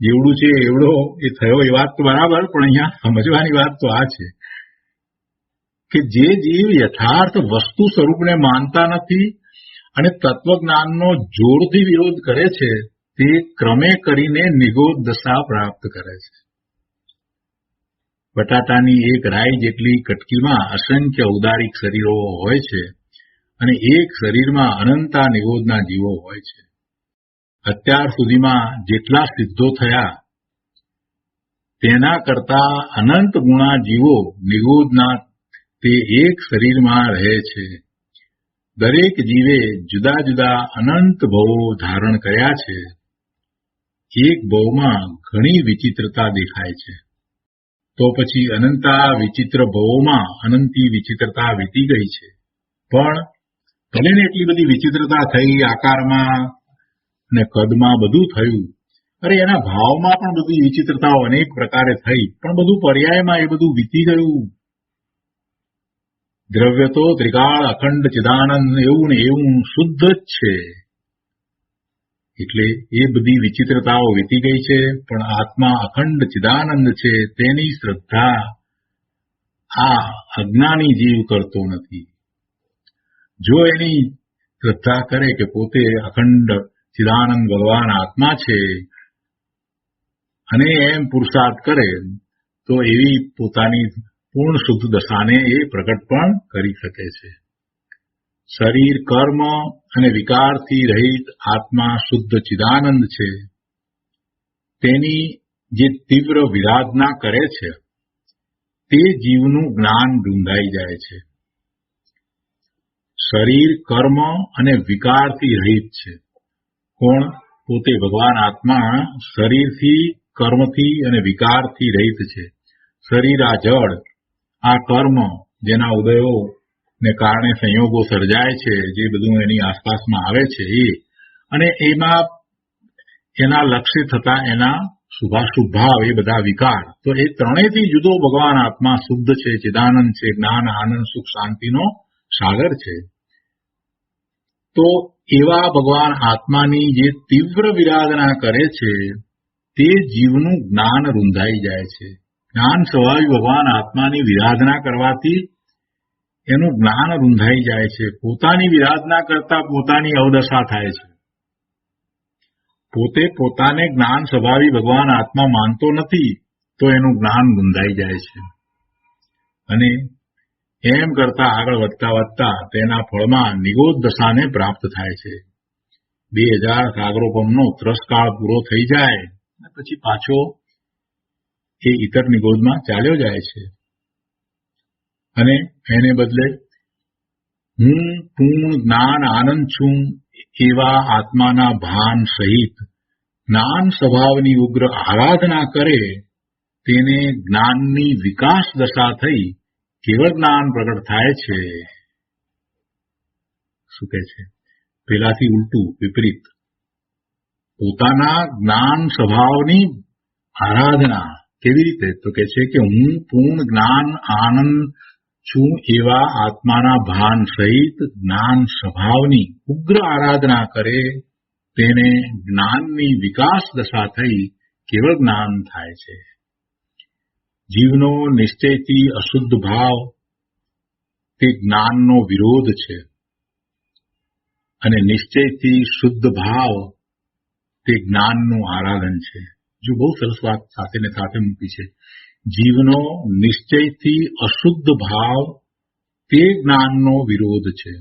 જેવડું છે એવડો એ થયો, એ વાત તો બરાબર, પણ અહીંયા સમજવાની વાત તો આ છે કે જે જીવ યથાર્થ વસ્તુ સ્વરૂપને માનતા નથી અને તત્વજ્ઞાનનો જોરથી વિરોધ કરે છે, તે ક્રમે કરીને નિગોદ દશા પ્રાપ્ત કરે છે. બટાટાની એક રાઈ જેટલી કટકીમાં અસંખ્ય ઉદારિક શરીરો હોય છે અને એક શરીરમાં અનંતા નિગોદના જીવો હોય છે. અત્યાર સુધીમાં જેટલા સિદ્ધો થયા તેના કરતા અનંત ગુણા જીવો નિગોદના તે એક શરીરમાં રહે છે. દરેક જીવે જુદા જુદા અનંત ભવો ધારણ કર્યા છે. એક ભવમાં ઘણી વિચિત્રતા દેખાય છે, તો પછી અનંતા વિચિત્ર ભવોમાં અનંતી વિચિત્રતા વીતી ગઈ છે. પણ ભલે ને એટલી બધી વિચિત્રતા થઈ, આકારમાં ને કદમાં બધું થયું, અરે એના ભાવમાં પણ બધી વિચિત્રતાઓ અનેક પ્રકારે થઈ, પણ બધું પર્યાયમાં એ બધું વીતી ગયું. દ્રવ્ય તો ત્રિકાળ અખંડ ચિદાનંદ એવું ને એવું શુદ્ધ જ છે. એટલે એ બધી વિચિત્રતાઓ વીતી ગઈ છે, પણ આત્મા અખંડ ચિદાનંદ છે તેની શ્રદ્ધા આ અજ્ઞાની જીવ કરતો નથી. જો એની શ્રદ્ધા કરે કે પોતે અખંડ ચિદાનંદ ભગવાન આત્મા છે અને એમ પુરુષાર્થ કરે તો એવી પોતાની પૂર્ણ શુદ્ધ દશાને એ પ્રગટ પણ કરી શકે છે. શરીર, કર્મ અને વિકારથી રહિત આત્મા શુદ્ધ ચિદાનંદ છે. તેની જે તીવ્ર વિરાધના કરે છે તે જીવનું જ્ઞાન રૂંધાઈ જાય છે. શરીર, કર્મ અને વિકારથી રહિત છે. કોણ? પોતે ભગવાન આત્મા શરીરથી, કર્મથી અને વિકારથી રહિત છે. શરીર આ જડ, આ કર્મ જેના ઉદયો ને કારણે સંયોગો સર્જાય છે, જે બધું એની આસપાસમાં આવે છે એ, અને એમાં એના લક્ષ્ય થતા એના શુભાશુભ ભાવ, એ બધા વિકાર, તો એ ત્રણેયથી જુદો ભગવાન આત્મા શુદ્ધ છે, ચિદાનંદ છે, જ્ઞાન, આનંદ, સુખ, શાંતિનો સાગર છે. તો એવા ભગવાન આત્માની જે તીવ્ર વિરાધના કરે છે તે જીવનું જ્ઞાન રૂંધાઈ જાય છે. જ્ઞાન સ્વભાવી ભગવાન આત્માની વિરાધના કરવાથી એનું જ્ઞાન રૂંધાઈ જાય છે. પોતાની વિરાધના કરતા પોતાની અવદશા થાય છે. પોતે પોતાને જ્ઞાન સ્વભાવી ભગવાન આત્મા માનતો નથી તો એનું જ્ઞાન રૂંધાઈ જાય છે. અને એમ કરતા આગળ વધતા વધતા તેના ફળમાં નિગોદ દશાને પ્રાપ્ત થાય છે. 2000 સાગરોપમનો ત્રસકાળ પૂરો થઈ જાય પછી પાછો એ ઇતર નિગોદમાં ચાલ્યો જાય છે. અને એને બદલે હું પૂર્ણ જ્ઞાન આનંદ છું એવા આત્માના ભાન સહિત જ્ઞાન સ્વભાવની ઉગ્ર આરાધના કરે તેને જ્ઞાનની વિકાસ દશા થઈ કેવળ જ્ઞાન પ્રગટ થાય છે. શું કહે છે? પેલાથી ઉલટું, વિપરીત. પોતાના જ્ઞાન સ્વભાવની આરાધના કેવી રીતે? તો કહે છે કે હું પૂર્ણ જ્ઞાન આનંદ છું એવા આત્માના ભાન સહિત જ્ઞાન સ્વભાવની ઉગ્ર આરાધના કરે તેને જ્ઞાનની વિકાસ દશા થઈ કેવળ જ્ઞાન થાય છે. જીવનો નિશ્ચયથી અશુદ્ધ ભાવ તે જ્ઞાનનો વિરોધ છે અને નિશ્ચયથી શુદ્ધ ભાવ તે જ્ઞાનનું આરાધન છે. જો બહુ સરસ વાત સાથે ને સાથે મૂકી છે. જીવનો નિશ્ચયથી અશુદ્ધ ભાવ તે જ્ઞાનનો વિરોધ છે,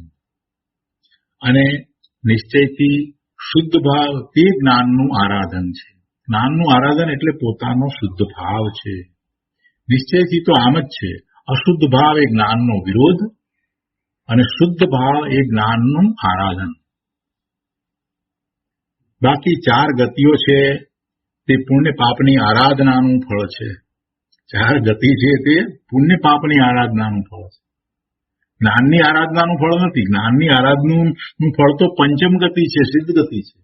અને નિશ્ચયથી શુદ્ધ ભાવ તે જ્ઞાનનું આરાધન છે. જ્ઞાનનું આરાધન એટલે પોતાનો શુદ્ધ ભાવ છે. નિશ્ચયથી તો આમ જ છે. અશુદ્ધ ભાવ એ જ્ઞાનનો વિરોધ અને શુદ્ધ ભાવ એ જ્ઞાનનું આરાધન. બાકી 4 ગતિઓ છે તે પુણ્ય પાપની આરાધનાનું ફળ છે. 4 ગતિ છે તે પુણ્ય પાપની આરાધનાનું ફળ છે. જ્ઞાનની આરાધનાનું ફળ નથી. જ્ઞાનની આરાધનાનું ફળ તો પંચમ ગતિ છે, સિદ્ધ ગતિ છે.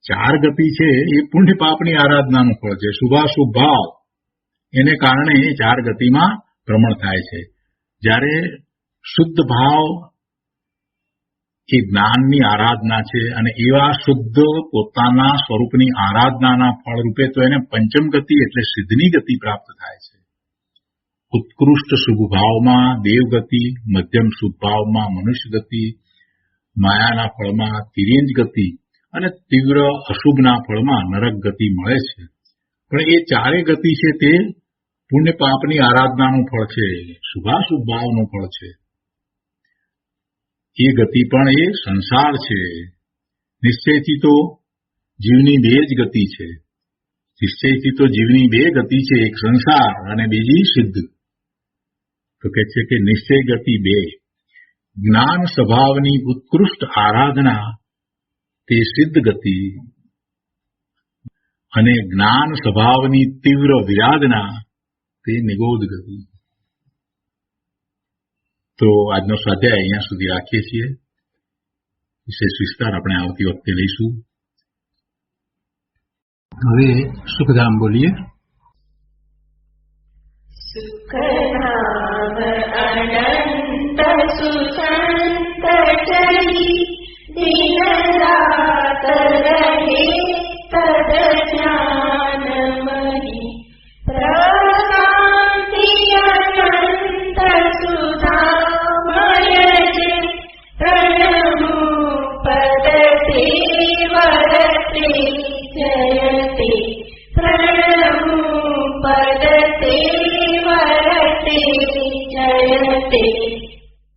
4 ગતિ છે એ પુણ્ય પાપની આરાધનાનું ફળ છે. શુભાશુભ ભાવ એને કારણે 4 ગતિમાં ભ્રમણ થાય છે. જ્યારે શુદ્ધ ભાવ એ જ્ઞાનની આરાધના છે, અને એવા શુદ્ધ પોતાના સ્વરૂપની આરાધનાના ફળ રૂપે તો એને પંચમ ગતિ એટલે સિદ્ધની ગતિ પ્રાપ્ત થાય છે. ઉત્કૃષ્ટ શુભ ભાવમાં દેવગતિ, મધ્યમ શુભ ભાવમાં મનુષ્ય ગતિ, માયાના ફળમાં તિર્યંજ ગતિ અને તીવ્ર અશુભના ફળમાં નરક ગતિ મળે છે. પણ એ 4 ગતિ છે તે પુણ્ય પાપની આરાધનાનું ફળ છે, શુભાશુભ ભાવનું ફળ છે. એ ગતિ પણ એ સંસાર છે. નિશ્ચયથી તો જીવની 2 જ ગતિ છે. નિશ્ચયથી તો જીવની 2 ગતિ છે, એક સંસાર અને બીજી સિદ્ધ. તો કહે છે કે નિશ્ચય ગતિ 2. જ્ઞાન સ્વભાવની ઉત્કૃષ્ટ આરાધના તે સિદ્ધ ગતિ, અને જ્ઞાન સ્વભાવની તીવ્ર વિરાધના તે નિગોધ ગતિ. તો આજનો સ્વાધ્યાય અહીંયા સુધી રાખીએ છીએ. વિશેષ વિસ્તાર આપણે આવતી વખતે લઈશું. હવે સુખધામ બોલીએ. સુખધામ